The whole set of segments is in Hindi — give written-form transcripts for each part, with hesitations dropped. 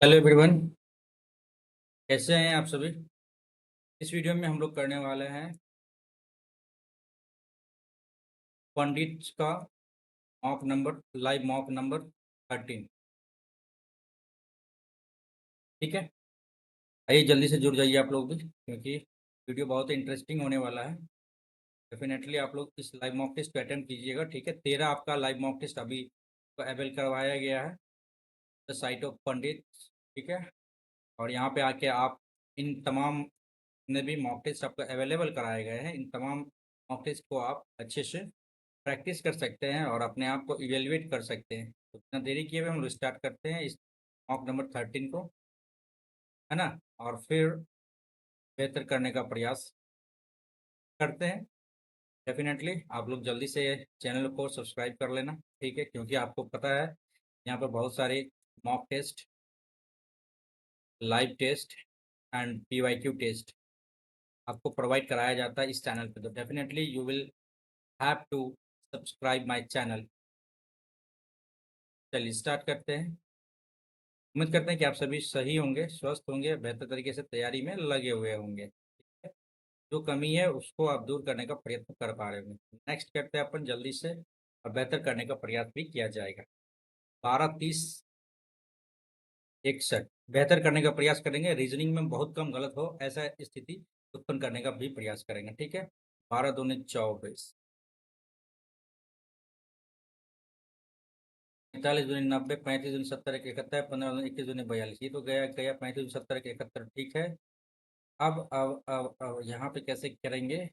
हेलो एवरीवन, कैसे हैं आप सभी। इस वीडियो में हम लोग करने वाले हैं पंडित का mock number live mock number 13। ठीक है, आइए जल्दी से जुड़ जाइए आप लोग भी, क्योंकि वीडियो बहुत इंटरेस्टिंग होने वाला है। डेफिनेटली आप लोग इस लाइव मॉक टेस्ट को अटेम्प्ट कीजिएगा। ठीक है, 13 आपका लाइव मॉक टेस्ट अभी अवेल करवाया गया है द साइट ऑफ पंडित। ठीक है, और यहाँ पे आके आप इन तमाम जितने भी मॉक टेस्ट आपको अवेलेबल कराए गए हैं, इन तमाम मॉक टेस्ट को आप अच्छे से प्रैक्टिस कर सकते हैं और अपने आप को इवेलुएट कर सकते हैं। तो बिना देरी किए हुए हम लोग स्टार्ट करते हैं इस मॉक नंबर 13 को, है ना। और फिर बेहतर करने का प्रयास करते हैं। डेफिनेटली आप लोग जल्दी से चैनल को सब्सक्राइब कर लेना। ठीक है, क्योंकि आपको पता है यहाँ पर बहुत सारे mock test, live test and PYQ test आपको प्रोवाइड कराया जाता है इस चैनल पे। तो definitely you will have to subscribe my channel. चलिए स्टार्ट करते हैं। उम्मीद करते हैं कि आप सभी सही होंगे, स्वस्थ होंगे, बेहतर तरीके से तैयारी में लगे हुए होंगे। ठीक है? जो कमी है उसको आप दूर करने का प्रयत्न कर पा रहे होंगे। नेक्स्ट करते हैं अपन जल्दी से, और बेहतर करने का प्रयास भी किया जाएगा। 12, 30, 61 बेहतर करने का प्रयास करेंगे। रीजनिंग में बहुत कम गलत हो ऐसा स्थिति उत्पन्न करने का भी प्रयास करेंगे। ठीक है, 12 दूनी 24, 45 दूनी 90, 35 दूनी 70, 71, 15 21 दूनी 42। ये तो गया गया 35 दूनी 70, 71। ठीक है, अब यहाँ पे कैसे करेंगे।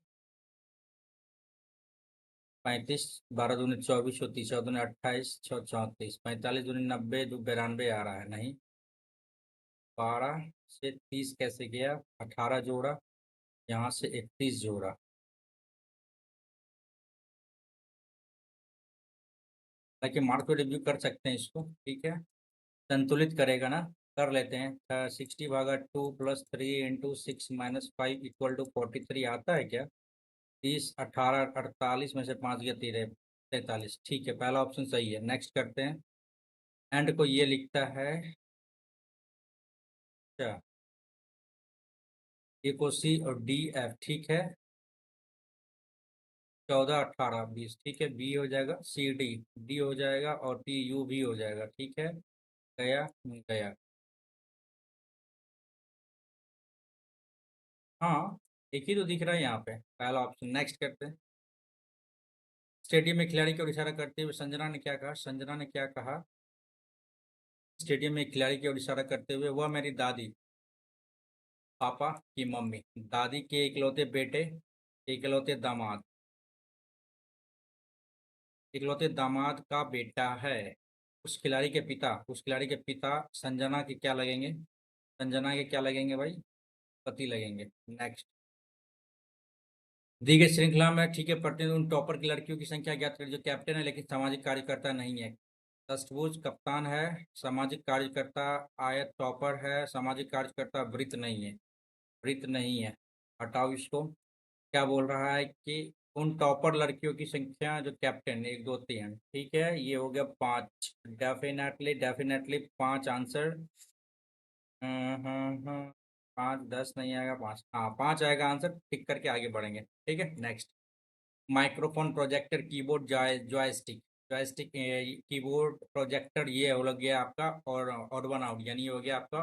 35, 12 दूनी 24, 34, 14 दूनी 28, 6 34, 45 दूनी 90, जो 92 आ रहा है नहीं। 12 से 30 कैसे गया, 18 जोड़ा, यहाँ से 31 जोड़ा। ताकि मार्क को रिव्यू कर सकते हैं इसको। ठीक है, संतुलित करेगा ना, कर लेते हैं। 60/2 + 3 × 6 - 5 = 43 आता है क्या। 30, 18, 48 में से 5 गया 43। ठीक है, पहला ऑप्शन सही है। नेक्स्ट करते हैं। एंड को ये लिखता है, अच्छा, ए को C और DF। ठीक है, 14, 18, 20। ठीक है, B हो जाएगा, CD, D हो जाएगा और TU भी हो जाएगा। ठीक है, गया गया। हाँ, एक ही तो दिख रहा है यहाँ पे, पहला ऑप्शन। नेक्स्ट करते हैं। स्टेडियम में खिलाड़ी की ओर इशारा करते हुए संजना ने क्या कहा, संजना ने क्या कहा। स्टेडियम में खिलाड़ी की ओर इशारा करते हुए, वह मेरी दादी, पापा की मम्मी, दादी के इकलौते बेटे, इकलौते दामाद, इकलौते दामाद का बेटा है। उस खिलाड़ी के पिता संजना के क्या लगेंगे, संजना के क्या लगेंगे भाई, पति लगेंगे। नेक्स्ट। दी गई श्रृंखला में, ठीक है, प्रतिदिन उन टॉपर की लड़कियों की संख्या ज्ञात करें जो कैप्टन है लेकिन सामाजिक कार्यकर्ता नहीं है। अष्टभुज कप्तान है, सामाजिक कार्यकर्ता आयत टॉपर है, सामाजिक कार्यकर्ता वृत्त नहीं है, वृत्त नहीं है, हटाओ इसको। क्या बोल रहा है कि उन टॉपर लड़कियों की संख्या जो कैप्टन, 1 2 3। ठीक है, ये हो गया 5। Definitely definitely 5 answer. 5 10 नहीं आएगा, 5, हाँ 5 आएगा आंसर। टिक करके आगे बढ़ेंगे। ठीक है, next. Microphone, projector, keyboard, joystick, joystick, keyboard, projector, ये हो गया आपका, और ऑड वन आउट, यानी ये हो गया आपका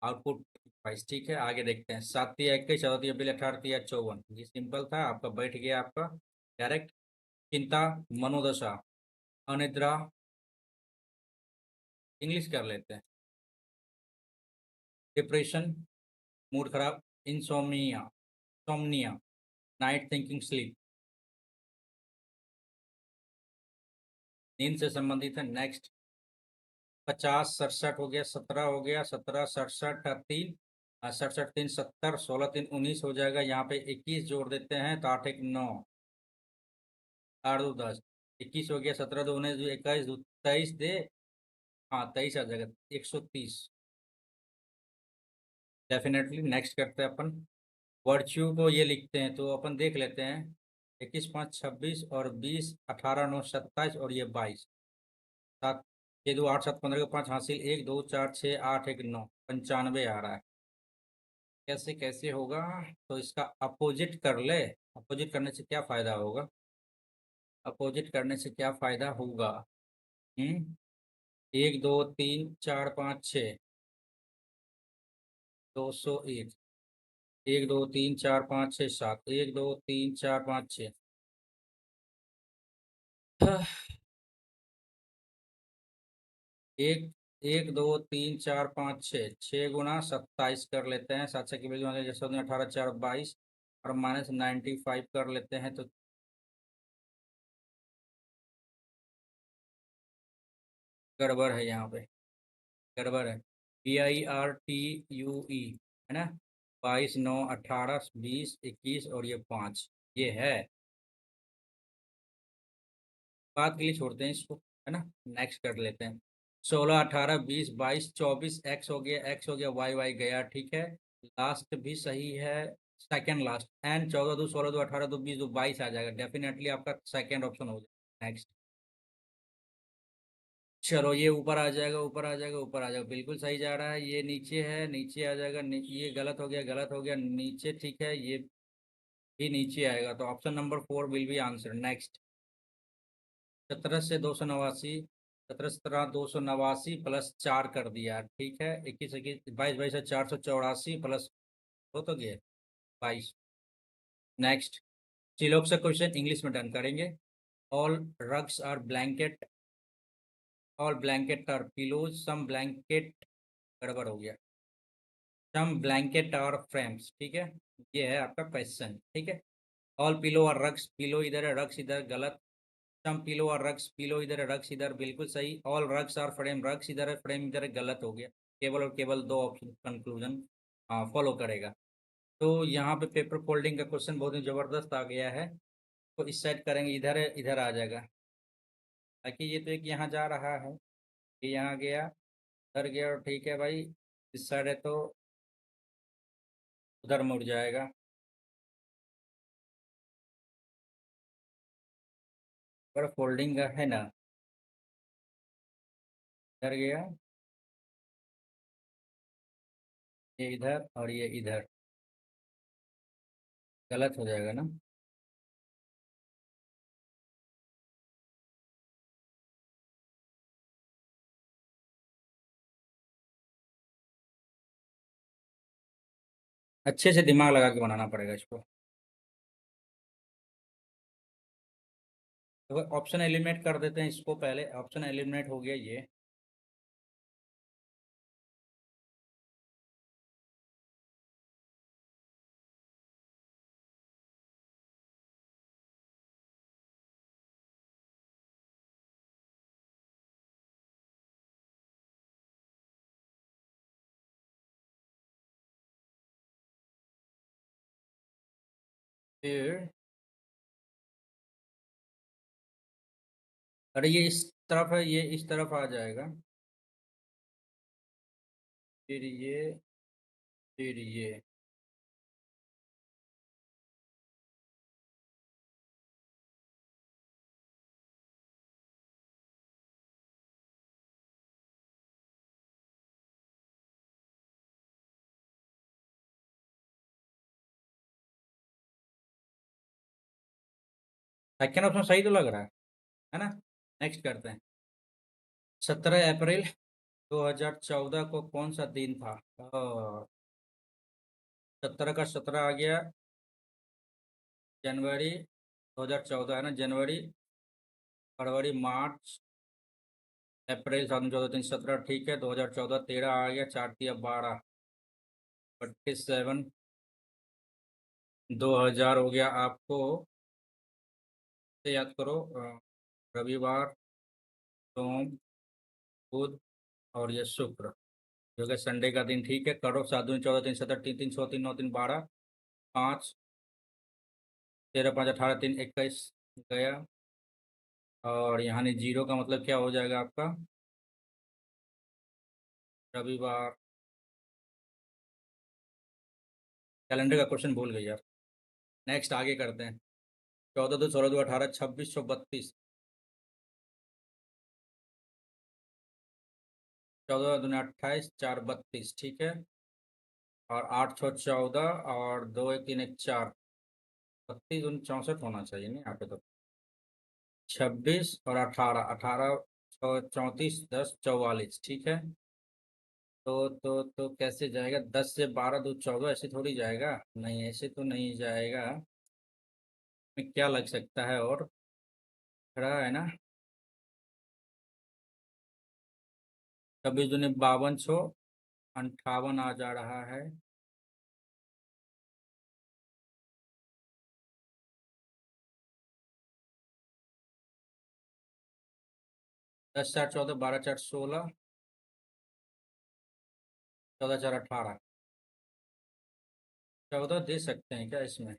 आउटपुट डिवाइस। ठीक है, आगे देखते हैं। 7 × 21, 14 × 18, 18 × 54। ये सिंपल था, आपका बैठ गया आपका डायरेक्ट। चिंता, मनोदशा, अनिद्रा, इंग्लिश कर लेते हैं। डिप्रेशन, मूड खराब, इंसोमिया, सोमनिया, नाइट थिंकिंग, स्लीप, नींद से संबंधित है। नेक्स्ट। 50 67 हो गया, 17 हो गया, 17 67 3, 67 3 70, 16 3 19 हो जाएगा। यहाँ पे 21 जोड़ देते हैं तो 8 1 9, 8 2 10, 21 हो गया, 17 2 19, 21 23 दे, हाँ 23 आ जाएगा, 130। डेफिनेटली नेक्स्ट करते हैं अपन। वर्च्यू को ये लिखते हैं तो अपन देख लेते हैं। 21 5 26 और 20, 18 9 27 और ये 22, 7 ये 2 8 7 15 के 5 हासिल 1 2 4 6 8 1 9 95 आ रहा है। कैसे कैसे होगा? तो इसका अपोजिट कर ले। अपोजिट करने से क्या फ़ायदा होगा? अपोजिट करने से क्या फ़ायदा होगा? 1 2 3 4 5 6 201 1 2 3 4 5 6 7 1 2 3 4 5 6 एक 1 2 3 4 5 6 6 × 27 कर लेते हैं। 7 की वैल्यू जैसे 18 4 22 और -95 कर लेते हैं तो गड़बड़ है यहाँ पे। गड़बड़ है। BIRTUE है ना। 22 9 18 20 21 और ये 5 ये है। बात के लिए छोड़ते हैं इसको, है ना। नेक्स्ट कर लेते हैं। 16 18 20 22 24 एक्स हो गया वाई वाई गया, ठीक है। लास्ट भी सही है। सेकंड लास्ट एंड 14 2 16 2 18 2 20 2 22 आ जाएगा। डेफिनेटली आपका सेकंड ऑप्शन हो जाएगा। नेक्स्ट। चलो ये ऊपर आ जाएगा, ऊपर आ जाएगा, ऊपर आ जाएगा, बिल्कुल सही जा रहा है। ये नीचे है, नीचे आ जाएगा। ये गलत हो गया, गलत हो गया, नीचे ठीक है। ये भी नीचे आएगा तो option number 4 will be answer. Next. 17 से 289, 17 17 289 +4 कर दिया, ठीक है। 21 21 22 22 से 484 प्लस हो तो गया 22। नेक्स्ट। चिलोक से क्वेश्चन इंग्लिश में डन करेंगे। All rugs are blanket, all blanket are pillows, some blanket, गड़बड़ हो गया, सम ब्लैंकेट और फ्रेम्स, ठीक है। ये है आपका क्वेश्चन, ठीक है। ऑल पिलो और रग्स, पिलो इधर है, रग्स इधर, गलत। सम पिलो और रग्स, पिलो इधर है, रग्स इधर, बिल्कुल सही। ऑल रग्स और फ्रेम, रग्स इधर है, फ्रेम इधर है, गलत हो गया। केवल और केवल दो ऑप्शन कंक्लूजन फॉलो करेगा। तो यहाँ पे पेपर फोल्डिंग का क्वेश्चन बहुत ही ज़बरदस्त आ गया है। तो इस साइड करेंगे, इधर है, इधर आ जाएगा। ताकि ये तो एक यहाँ जा रहा है, ये यहाँ गया, उधर गया, और ठीक है भाई। इस साइड है तो उधर मुड़ जाएगा। पर फोल्डिंग का है ना, इधर गया, ये इधर और ये इधर, गलत हो जाएगा ना। अच्छे से दिमाग लगा के बनाना पड़ेगा इसको। तो ऑप्शन एलिमिनेट कर देते हैं इसको पहले। ऑप्शन एलिमिनेट हो गया ये। फिर अरे ये इस तरफ है, ये इस तरफ आ जाएगा। फिर ये, फिर ये। सेकेंड ऑप्शन सही तो लग रहा है ना। नेक्स्ट करते हैं। 17 अप्रैल 2014 को कौन सा दिन था? 17 का 17 आ गया। जनवरी 2014 है ना। जनवरी, फरवरी, मार्च, अप्रैल 7 14 3 17, ठीक है। 2014 13 आ गया, 4 3 12 47, 2000 हो गया आपको। से याद करो, रविवार, सोम, बुध और ये शुक्र, जो कि संडे का दिन, ठीक है। करो 7 दूनी 14 3 17 3 3 6 3 9 3 12 5 13 5 18 3 21 गया। और यहाँ नहीं, जीरो का मतलब क्या हो जाएगा आपका? रविवार। कैलेंडर का क्वेश्चन भूल गए यार। नेक्स्ट आगे करते हैं। 14 2 16 2 18 26 132 14 दूनी 28, 4 32, ठीक है। और 8 6 14 और 2 1 3 1 4, 32 दूनी 64 होना चाहिए नहीं यहाँ पे तो। 26 और 18, 18 34 10 44, ठीक है। तो कैसे जाएगा? 10 से 12 2 14, ऐसे थोड़ी जाएगा, नहीं ऐसे तो नहीं जाएगा। में क्या लग सकता है और खड़ा है ना? 26 दूनी 52 6 58 आ जा रहा है। 10 4 14, 12 4 16, 14 4 18, 14 दे सकते हैं क्या इसमें?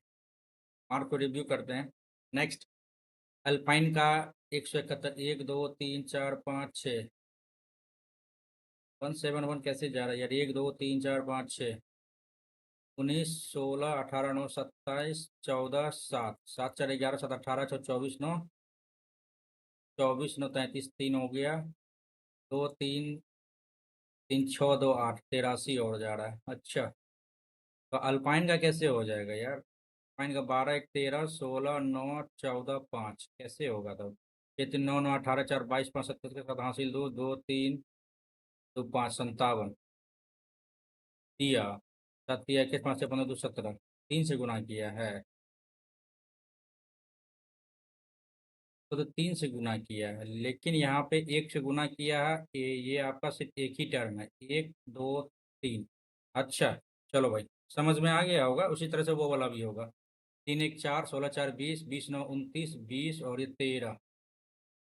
मार्क को रिव्यू करते हैं। नेक्स्ट, अल्पाइन का 171, 1 2 3 4 5 6, 171 कैसे जा रहा है यार? 1 2 3 4 5 6, 19 16 18 9 27 14 7, 7 4 11 7 18 6 24 9, 24 9 33 3 हो गया। 2 3 3 6 2 8, 83 और जा रहा है। अच्छा, तो अल्पाइन का कैसे हो जाएगा यार? अल्पाइन का 12 1 13 16 9 14 5 कैसे होगा तब? ये 3 9 9 18 4 22 5 27 के साथ हासिल 2 2 3 2 5 57 दिया। 7 दिया 21 5 से 15 2 17, 3 से गुना किया है। तो 3 से गुना किया है, लेकिन यहाँ पे 1 से गुना किया है। ये आपका सिर्फ एक ही टर्म है, 1 2 3। अच्छा, चलो भाई, समझ में आ गया होगा। उसी तरह से वो वाला भी होगा। 3 1 4 16 4 20, 20 9 29, 20 और ये 13,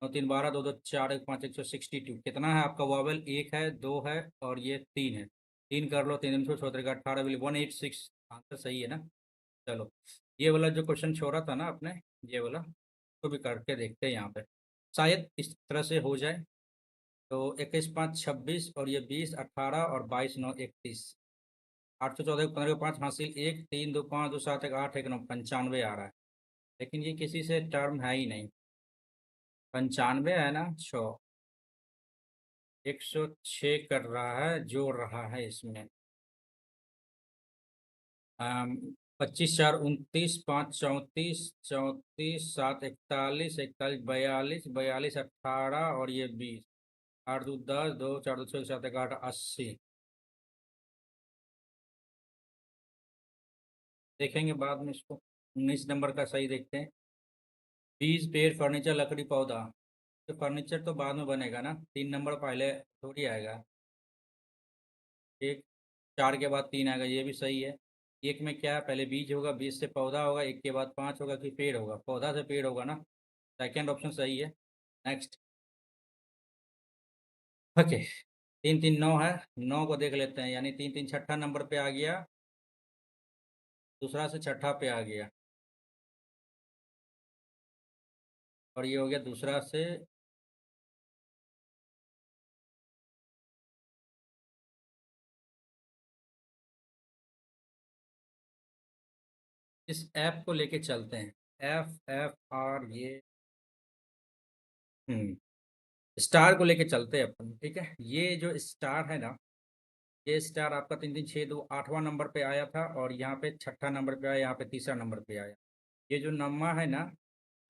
9 3 12, 2 2 4 1 5 162। कितना है आपका वावल? 1 है, 2 है और ये 3 है। 3 कर लो, 3 3 14 18 बिल 186। आंसर सही है ना? चलो, ये वाला जो क्वेश्चन छोड़ा था ना आपने, ये वाला तो भी करके देखते हैं यहाँ पे, शायद इस तरह से हो जाए। तो 21 5 26 और ये 20 18 और 22 9 31, 8 14 15 5 हासिल 1 3 2 5 2 7 1 8 1 9, 95 आ रहा है। लेकिन ये किसी से टर्म है ही नहीं। 95 है ना? 106 कर रहा है, जोड़ रहा है इसमें। 25 4 29, 5 34, 34 7 41, 41 42, 42 18 और ये 20, 8 2 10, 2 4 2 6 7 1 8 80। देखेंगे बाद में इसको। 19 नंबर का सही देखते हैं। बीज पेड़ फर्नीचर लकड़ी पौधा। तो फर्नीचर तो बाद में बनेगा ना, 3 नंबर पहले थोड़ी आएगा। एक, 4 के बाद 3 आएगा, ये भी सही है। एक में क्या है? पहले बीज होगा, बीज से पौधा होगा, एक के बाद 5 होगा कि पेड़ होगा? पौधा से पेड़ होगा ना। सेकेंड ऑप्शन सही है। नेक्स्ट। ओके, 3 3 9 है। 9 को देख लेते हैं, यानी 3 3 छठा नंबर पे आ गया, दूसरा से छठा पे आ गया। और ये हो गया दूसरा से। इस ऐप को लेके चलते हैं। FFR, ये स्टार को लेके चलते हैं अपन, ठीक है। ये जो स्टार है ना, ये स्टार आपका 3 3 6 2 8वां नंबर पे आया था, और यहाँ पे छठा नंबर पे आया, यहाँ पे तीसरा नंबर पे आया। ये जो नम्मा है ना,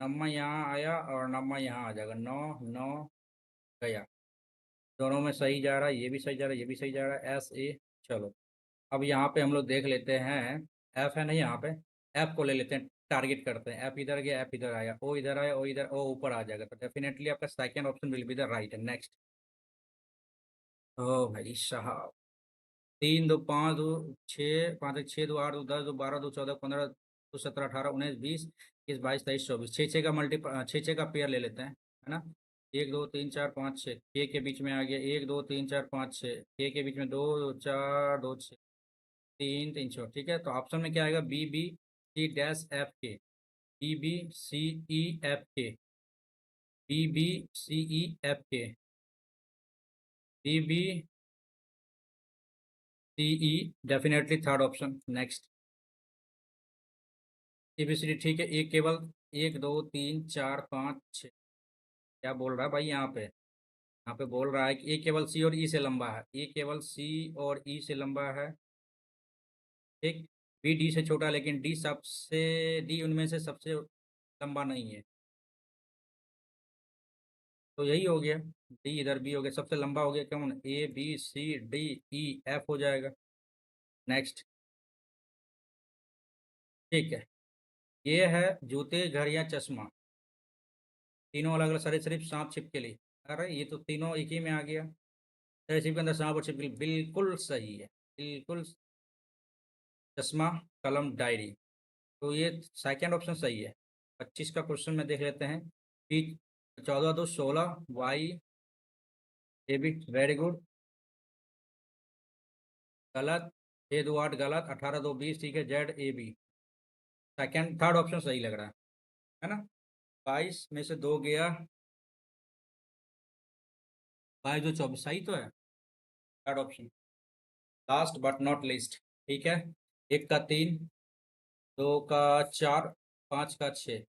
नम्मा यहाँ आया और नम्मा यहाँ आ जाएगा। 9 9 गया। दोनों में सही जा रहा है, ये भी सही जा रहा है, ये भी सही जा रहा है। SA। चलो, अब यहाँ पे हम लोग देख लेते हैं। एफ है नहीं यहाँ पे, एफ को ले लेते हैं, टारगेट करते हैं। एफ इधर गया, एफ इधर आया, ओ इधर आया, ओ इधर, ओ ऊपर आ जाएगा। तो डेफिनेटली आपका second option will be the right. Next. ओ भाई साहब, 3 2 5 2 6 5 1 6 2 8 2 10 2 12 2 14 15 2 17 18 19 20 21 22 23 24, 6 6 का छः छः का पेयर ले लेते हैं, है ना। 1 2 3 4 5 6, के बीच में आ गया। 1 2 3 4 5 6, के बीच में 2 4 2 6 3 3 6, ठीक है। तो ऑप्शन में क्या आएगा? BBCDEFK, BBCEFK, BBCE, definitely third option. Next. ABCD, ठीक है। एक केवल 1 2 3 4 5 6, क्या बोल रहा है भाई यहाँ पे? यहाँ पे बोल रहा है कि ए केवल सी और ई से लंबा है, ए केवल सी और ई से लंबा है, ठीक। बी डी से छोटा, लेकिन डी उनमें से सबसे लंबा नहीं है। तो यही हो गया, डी इधर बी हो गया, सबसे लंबा हो गया कौन, A B C D E F हो जाएगा। नेक्स्ट, ठीक है। ये है जूते, घड़ियाँ, चश्मा, तीनों अलग अलग सरीसृप सांप छिपकली। अरे ये तो तीनों एक ही में आ गया, सरीसृप के अंदर सांप और छिपकली, बिल्कुल सही है, बिल्कुल। चश्मा, कलम, डायरी, तो ये सेकंड ऑप्शन सही है। 25 का क्वेश्चन में देख लेते हैं कि 14 2 16, Y A B, very good, गलत, 6 2 8 गलत, 18 2 20, ठीक है, Z A B, second third option सही लग रहा है ना। 22 में से 2 गया, 22 2 24 सही तो है, third option. Last but not least, ठीक है। 1 का 3, 2 का 4, 5 का 6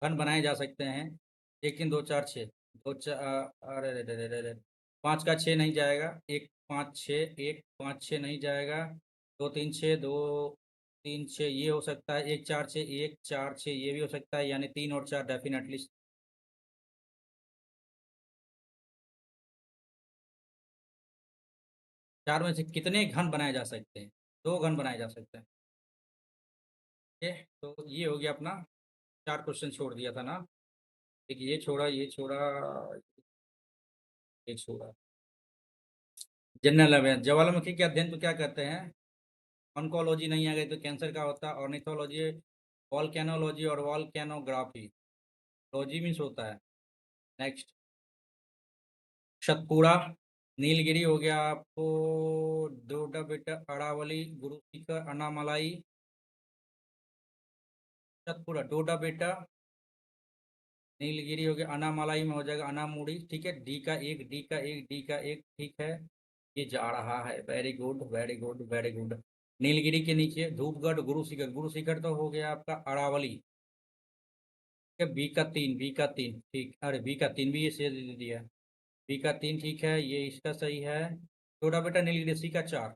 घन बनाए जा सकते हैं। 1 3 2 4 6, दो चार, अरे रे रे रे रे रे, 5 का 6 नहीं जाएगा, 1 5 6, 1 5 6 नहीं जाएगा, 2 3 6, 2 3 6 ये हो सकता है, 1 4 6, 1 4 6 ये भी हो सकता है, यानी 3 और 4 डेफिनेटली। 4 में से कितने घन बनाए जा सकते हैं, 2 घन बनाए जा सकते हैं, ठीक है। तो ये हो गया अपना, 4 क्वेश्चन छोड़ दिया था ना, एक ये छोड़ा, ये छोड़ा, ये छोड़ा। जनरल अवेयर, ज्वालामुखी के अध्ययन को क्या कहते हैं। ऑन्कोलॉजी नहीं आ गई तो कैंसर का होता है, ऑर्निथोलॉजी, वॉल्केनोलॉजी और वॉल्केनोग्राफी, लॉजी मीन्स होता है। नेक्स्ट, सतपुड़ा, नीलगिरी हो गया आपको, डोडा बेटा, अरावली, गुरु शिखर, अनामलाई, सतपुड़ा, डोडा बेटा, नीलगिरी हो गया, अनामलाई में हो जाएगा अनामुड़ी, ठीक है। डी का एक, डी का एक, डी का एक, ठीक है। ये जा रहा है, very good very good very good. Nilgiri के नीचे धूपगढ़, गुरु शिखर, गुरु शिखर तो हो गया आपका अरावली, बी का 3, बी का 3, ठीक, अरे बी का 3 भी ये सही दे दिया, बी का 3 ठीक है, ये इसका सही है। छोटा बेटा नीलगिरी, सी का 4,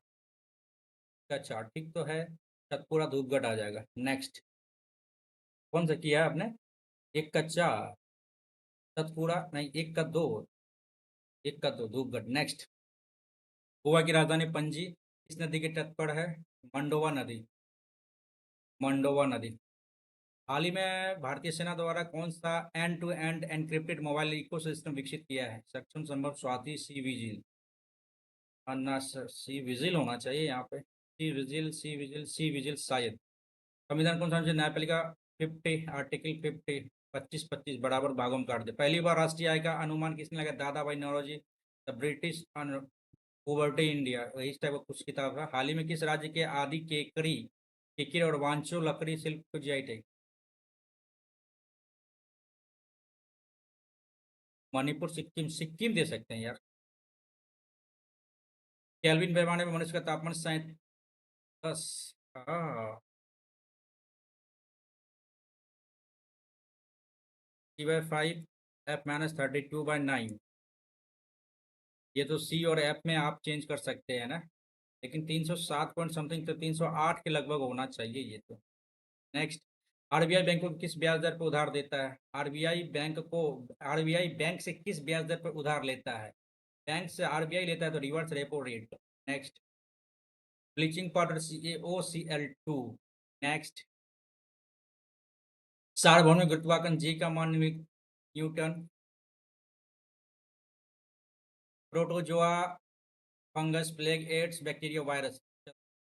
का 4 ठीक तो है, सतपुरा धूपगढ़ आ जाएगा। नेक्स्ट, कौन सा किया है आपने, 1 का 4, सतपुरा नहीं, 1 का 2, 1 का 2 धूपगढ़। नेक्स्ट, गोवा की राजधानी पणजी किस नदी के तट पर है, मंडोवा नदी, मंडोवा नदी। हाल ही में भारतीय सेना द्वारा कौन सा end to end encrypted mobile ecosystem विकसित किया है, सक्षम, संभव, स्वाति, सी विजिल। अन्ना सी विजिल होना चाहिए यहाँ पे, C vigil, C vigil, C vigil शायद। संविधान कौन सा है, न्यायपालिका 50, आर्टिकल 50, 25 बराबर भागों में काट दे। पहली बार राष्ट्रीय आय का अनुमान किसने लगाया, Dadabhai Naoroji, the British poverty India, इस टाइप का कुछ किताब है। हाल ही में किस राज्य के आदि केकरी, केकरी और वांचो लकड़ी शिल्प को जीआई टैग, मणिपुर, सिक्किम, सिक्किम दे सकते हैं यार। केल्विन पैमाने में मनुष्य का तापमान 37, हाँ, T/5, F-32/9, ये तो सी और एफ में आप चेंज कर सकते हैं ना, लेकिन 307 पॉइंट समथिंग, तो 308 के लगभग होना चाहिए ये तो। नेक्स्ट, आरबीआई बैंक को किस ब्याज दर पर उधार देता है, आरबीआई बैंक से किस ब्याज दर पर उधार लेता है, बैंक से आरबीआई लेता है तो reverse repo rate. Next, bleaching powder CaOCl2। Next, सार्वभौमिक गुरुत्वाकर्षण जी का मान Newton, protozoa, fungus, plague, AIDS, bacteria, virus.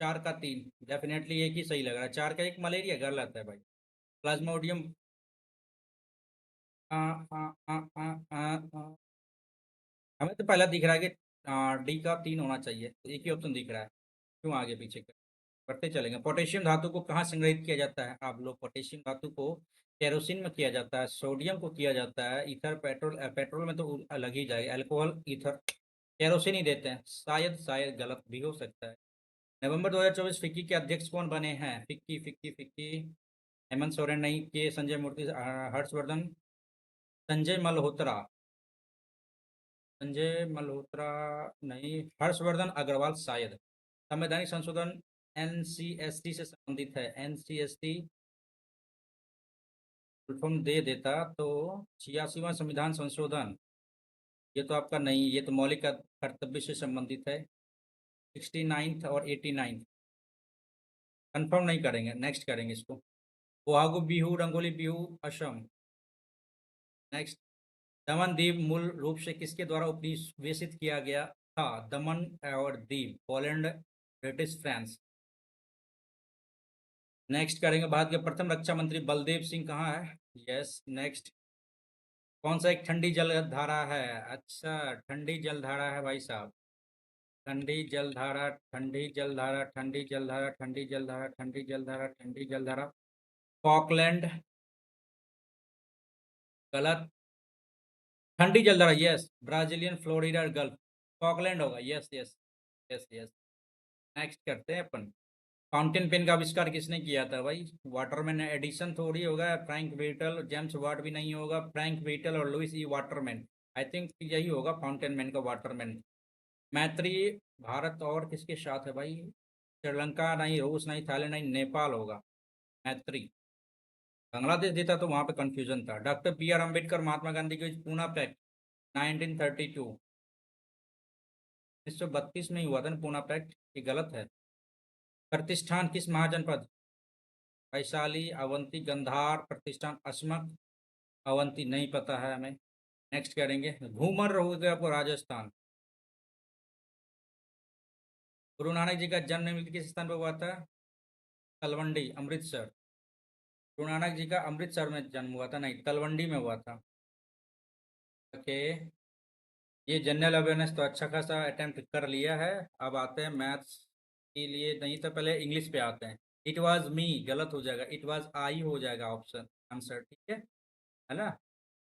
4 का 3 डेफिनेटली एक ही सही लग रहा है, 4 का 1 मलेरिया, गलत है भाई। प्लाज्मोडियम, आ, आ, आ, आ, आ, आ, हमें तो पहला दिख रहा है कि डी का 3 होना चाहिए, तो एक ही ऑप्शन दिख रहा है, क्यों आगे पीछे करते चलेंगे। पोटेशियम धातु को कहाँ संग्रहित किया जाता है, आप लोग, पोटेशियम धातु को केरोसिन में किया जाता है, सोडियम को किया जाता है, ईथर, पेट्रोल, पेट्रोल में तो अलग ही जाएगा, अल्कोहल, ईथर, केरोसिन ही देते हैं, शायद शायद गलत भी हो सकता है। नवंबर 2024 फिक्की के अध्यक्ष कौन बने हैं, FICCI FICCI FICCI, Hemant Soren नहीं, के संजय मूर्ति, हर्षवर्धन, संजय मल्होत्रा, संजय मल्होत्रा नहीं, हर्षवर्धन अग्रवाल शायद। संवैधानिक संशोधन एनसीएसटी से संबंधित है। एनसीएसटी फुल फॉर्म दे देता तो 86वां संविधान संशोधन, ये तो आपका नहीं, ये तो मौलिक कर्तव्य से संबंधित है। 69th और 89th कंफर्म नहीं करेंगे, नेक्स्ट करेंगे इसको। बोहागु बिहू, रंगोली बिहू असम। नेक्स्ट, दमन दीव मूल रूप से किसके द्वारा उपनिवेशित किया गया था? दमन और Diu, Poland, British, France. Next करेंगे, भारत के प्रथम रक्षा मंत्री बलदेव सिंह कहाँ है? यस। नेक्स्ट, कौन सा एक ठंडी जल धारा है? अच्छा, ठंडी जल धारा है भाई साहब। ठंडी जल धारा, ठंडी जल धारा, ठंडी जल धारा, ठंडी जल धारा, ठंडी जल धारा, ठंडी जल धारा, फॉकलैंड। गलत। ठंडी जल धारा, yes, Brazilian Florida Gulf. Falkland होगा, yes yes yes yes. Next करते हैं अपन, फाउंटेन पेन का आविष्कार किसने किया था भाई? वाटरमैन। एडिशन थोड़ी होगा, फ्रैंक व्हिटल, जेम्स वाट भी नहीं होगा, फ्रैंक व्हिटल और Louis E Waterman. I think यही होगा फाउंटेन मैन का, वाटरमैन। मैत्री भारत और किसके साथ है भाई? श्रीलंका नहीं, रूस नहीं, थाईलैंड नहीं, नेपाल होगा मैत्री। बांग्लादेश देता तो वहां पे कंफ्यूजन था। Doctor B are Ambedkar Mahatma Gandhi के पूना पैक्ट 1932, 1932 में ही हुआ था ना पूना पैक्ट, ये गलत है। प्रतिष्ठान किस महाजनपद? वैशाली, अवंती, गंधार, प्रतिष्ठान अस्मक, अवंती नहीं पता है हमें। नेक्स्ट करेंगे, घूमर हो गया आपको राजस्थान। गुरु नानक जी का जन्म किस स्थान पर हुआ था? तलवंडी, अमृतसर। गुरु नानक जी का अमृतसर में जन्म हुआ था? नहीं, तलवंडी में हुआ था। ओके, ये जनरल अवेयरनेस तो अच्छा खासा अटेम्प्ट कर लिया है। अब आते हैं मैथ्स के लिए, नहीं तो पहले इंग्लिश पे आते हैं। इट वाज मी गलत हो जाएगा, इट वाज आई हो जाएगा ऑप्शन आंसर, ठीक है ना?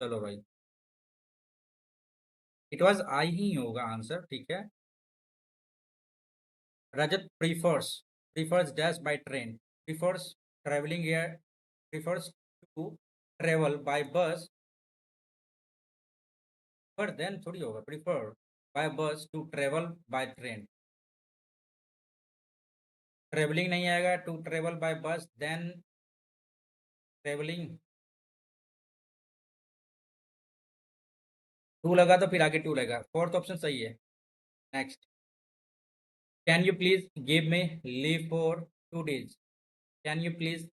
चलो भाई, इट वाज आई ही होगा आंसर, ठीक है। Rajat prefers, prefers dash by train, prefers travelling air, prefers to travel by bus, पर देन थोड़ी होगा prefer by bus to travel by train. Travelling नहीं आएगा, to travel by bus, then travelling. To लगा तो फिर आगे टू लगा, फोर्थ ऑप्शन सही है। Next, can you please give me leave for 2 days, can you please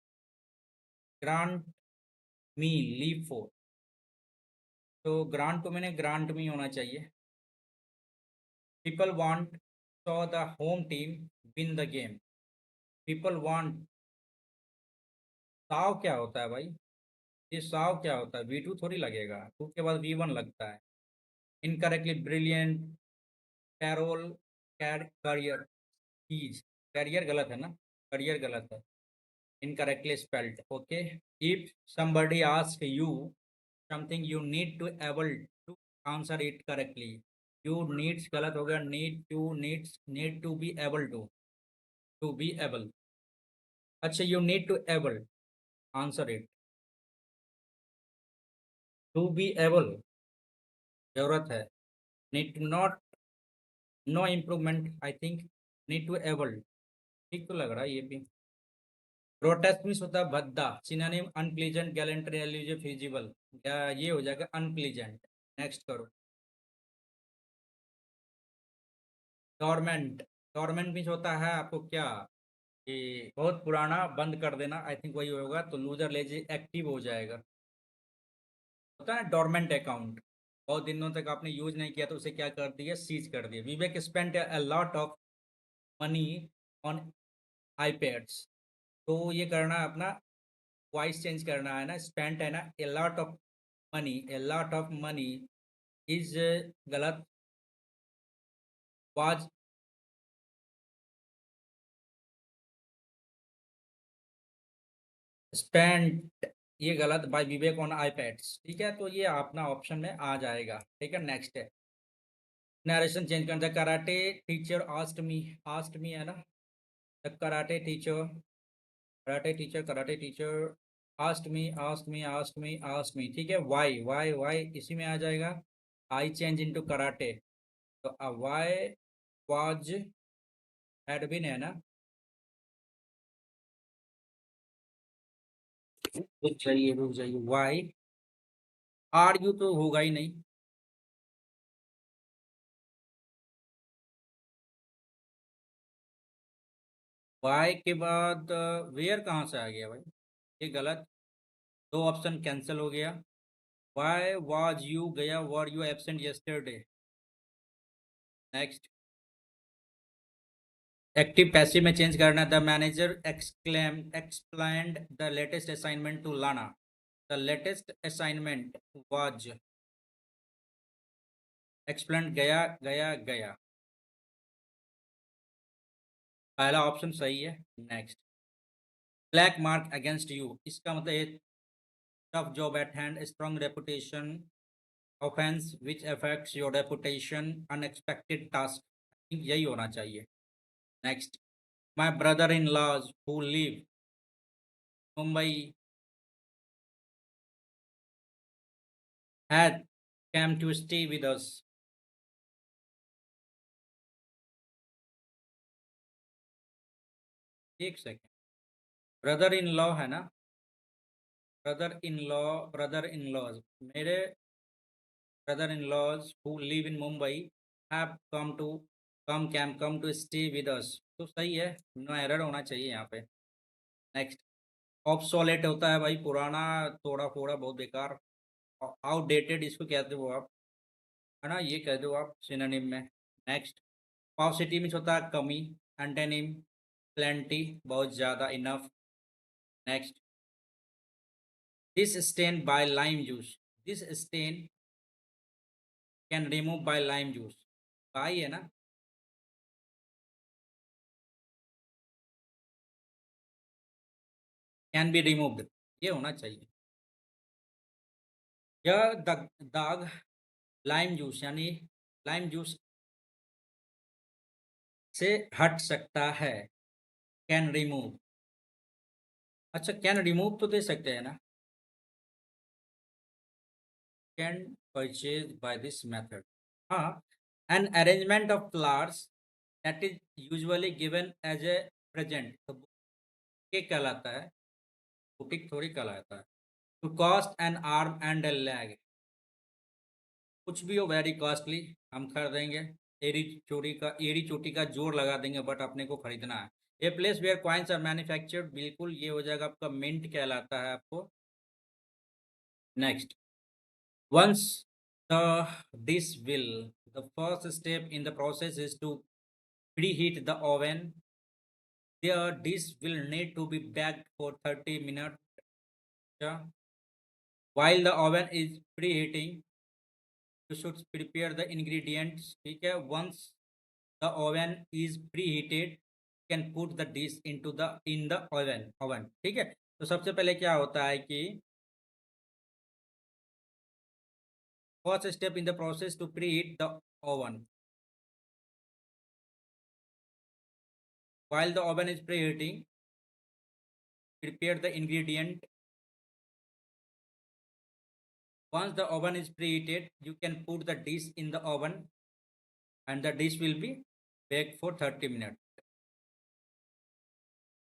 grant me leave for, तो ग्रांट टू मैंने ग्रांट मी होना चाहिए। People want saw the home team win the game, people want, Sao क्या होता है भाई? ये साव क्या होता है? V2 थोड़ी लगेगा, टू के बाद V1 लगता है। Incorrectly brilliant, carol, career, keys, career गलत है ना? करियर गलत है, incorrectly spelled. Okay, if somebody asks you something, you need to able to answer it correctly. You needs गलत हो गया, need to, need to be able to be able। अच्छा, you need to able answer it, to be able जरूरत है। need to not, no improvement, I think need to able, ठीक तो लग रहा है ये भी। प्रोटेस्ट मीन्स होता है भद्दा, synonym unpleasant, gallantry, elusive, feasible, ये हो जाएगा अनप्लीजेंट। नेक्स्ट करो, डोरमेंट, डोरमेंट मीन्स होता है आपको क्या, कि बहुत पुराना, बंद कर देना, आई थिंक वही होगा, तो लूजर लेजी एक्टिव हो जाएगा। होता है डोरमेंट अकाउंट, बहुत दिनों तक आपने यूज नहीं किया तो उसे क्या कर दिया, सीज कर दिया। Vivek spent a lot of money on iPads, तो ये करना है अपना, वॉइस चेंज करना है ना, स्पेंट है ना, a lot of money, a lot of money is गलत, वाज स्पेंट, ये गलत, बाय विवेक ऑन आईपैड्स, ठीक है, तो ये अपना ऑप्शन में आ जाएगा, ठीक है। नेक्स्ट है, नरेशन चेंज करना था। कराटे टीचर आस्ट मी है ना, the karate teacher, karate teacher, karate teacher asked me, asked me, asked me, asked me, ठीक है। वाई वाई वाई इसी में आ जाएगा। I change into karate. तो why was had been है ना, रुक जाइए why are you तो होगा ही नहीं। why के बाद where कहाँ से आ गया भाई, ये गलत, दो ऑप्शन कैंसिल हो गया। why was you गया, were you absent yesterday। Next, active passive में चेंज करना। The manager explained the latest assignment to लाना। The latest assignment was explained, गया गया गया, पहला ऑप्शन सही है। Next, black mark against you, इसका मतलब ये tough job at hand, strong reputation, offence which affects your reputation, unexpected task, यही होना चाहिए। Next, my brother in laws who live Mumbai had came to stay with us। एक सेकेंड, ब्रदर इन लॉ है ना, ब्रदर इन लॉज, मेरे brother in laws who live in Mumbai have come to stay with us, तो सही है, नो एरर होना चाहिए यहाँ पे। नेक्स्ट, ऑब्सोलेट होता है भाई पुराना, थोड़ा फोड़ा, बहुत बेकार। आउटडेटेड इसको कहते हो आप, है ना, ये कह दो आप सिनोनिम में। नेक्स्ट, पॉजिटिव में होता है कमी, एंटेनिम प्लेंटी, बहुत ज़्यादा, enough. Next, this stain by lime juice, this stain can remove by lime juice, by है ना, कैन बी रिमूव्ड, ये होना चाहिए। यह दाग लाइम जूस यानी लाइम जूस से हट सकता है, कैन रिमूव। अच्छा, कैन रिमूव तो दे सकते हैं ना, can purchase by this method. हाँ, an arrangement of flowers that is usually given as a present, तो ये कहलाता है, बुटीक थोड़ी कहलाता है। To cost an arm and a leg, कुछ भी हो वेरी कॉस्टली, हम खरीदेंगे, एड़ी चोटी का जोर लगा देंगे, बट अपने को खरीदना है। A place where coins are manufactured, बिल्कुल ये हो जाएगा आपका, मिंट कहलाता है आपको। Next, once the dish will, the first step in the process is to preheat the oven, the dish will need to be baked for 30 minutes। while the oven is preheating you should prepare the ingredients, ठीक है। once the oven is preheated you can put the dish into the in the oven, ठीक है। तो सबसे पहले क्या होता है कि first step in the process to preheat the oven, while the oven is preheating prepare the ingredient, once the oven is preheated you can put the dish in the oven and the dish will be baked for 30 minutes।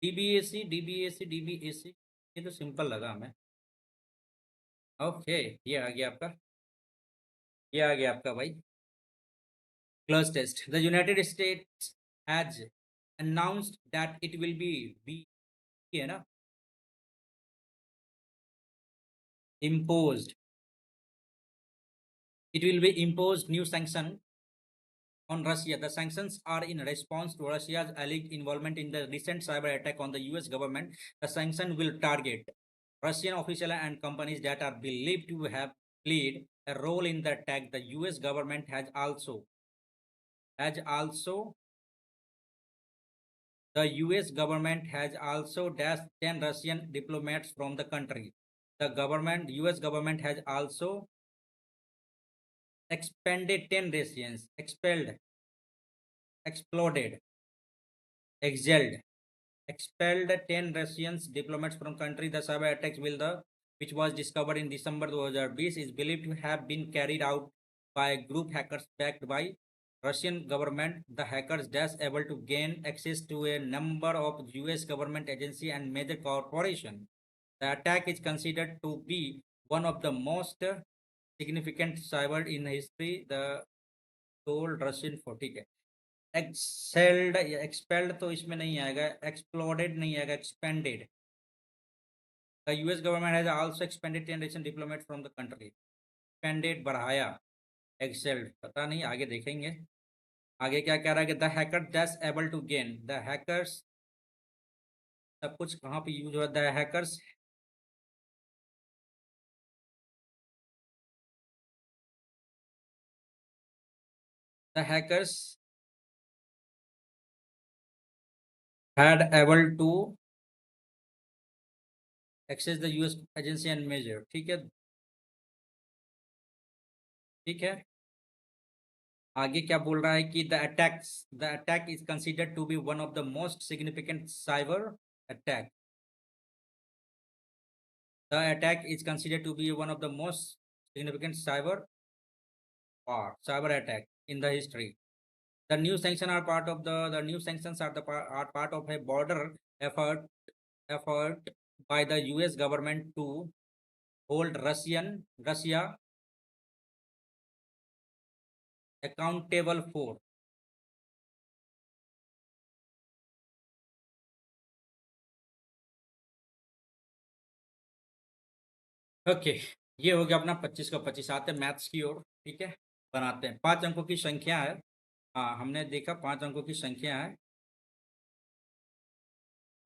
डीबीएसी डीबीएसी डीबीएसी, ये तो सिंपल लगा हमें। ओके, ये आ गया आपका, ये आ गया आपका भाई, cloze test. The United States has announced that it will be है ना, imposed, it will be imposed new sanction on Russia। The sanctions are in response to Russia's alleged involvement in the recent cyber attack on the US government। The sanction will target Russian officials and companies that are believed to have played a role in the attack। The US government has also the US government has also dashed 10 Russian diplomats from the country। The US government has also expended 10 Russians, exploded, exiled, expelled 10 Russian diplomats from country। The cyber attacks which was discovered in December 2020 is believed to have been carried out by group hackers backed by Russian government. The hackers dash able to gain access to a number of US government agency and major corporation. The attack is considered to be one of the most significant cyber in history. The told Russian 40 के एक्सेल्ड एक्सपेल्ड तो इसमें नहीं आएगा, एक्सप्लोडेड नहीं आएगा, expanded. The US government has also expanded 10 Russian diplomats from the country. Expanded बढ़ाया, excelled पता नहीं, आगे देखेंगे. आगे क्या कह रहा है कि the hacker that's able to gain. The hackers सब कुछ कहाँ पे यूज हुआ? The hackers had able to access the US agency and measure. ठीक है, ठीक है. आगे क्या बोल रहा है कि the attack is considered to be one of the most significant cyber attack. The attack is considered to be one of the most significant cyber attack in the history. The new sanctions are part of the new sanctions are part of a border effort by the US government to hold Russia accountable for okay. ये हो गया अपना 25 का 25. आते हैं मैथ्स की ओर. ठीक है, बनाते हैं. 5 अंकों की संख्या है. हाँ, हमने देखा 5 अंकों की संख्या है.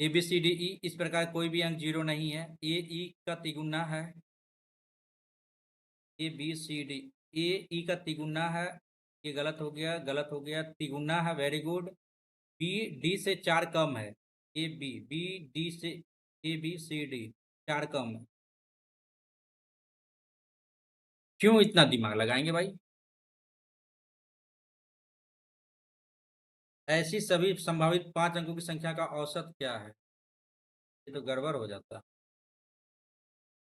ए बी सी डी ई, इस प्रकार कोई भी अंक जीरो नहीं है. ए ई का तिगुना है. ए बी सी डी, ए ई का तिगुना है. ये गलत हो गया, गलत हो गया. तिगुना है, वेरी गुड. बी डी से 4 कम है. ए बी बी डी से ए बी सी डी 4 कम है. क्यों इतना दिमाग लगाएंगे भाई? ऐसी सभी संभावित 5 अंकों की संख्या का औसत क्या है? ये तो गड़बड़ हो जाता,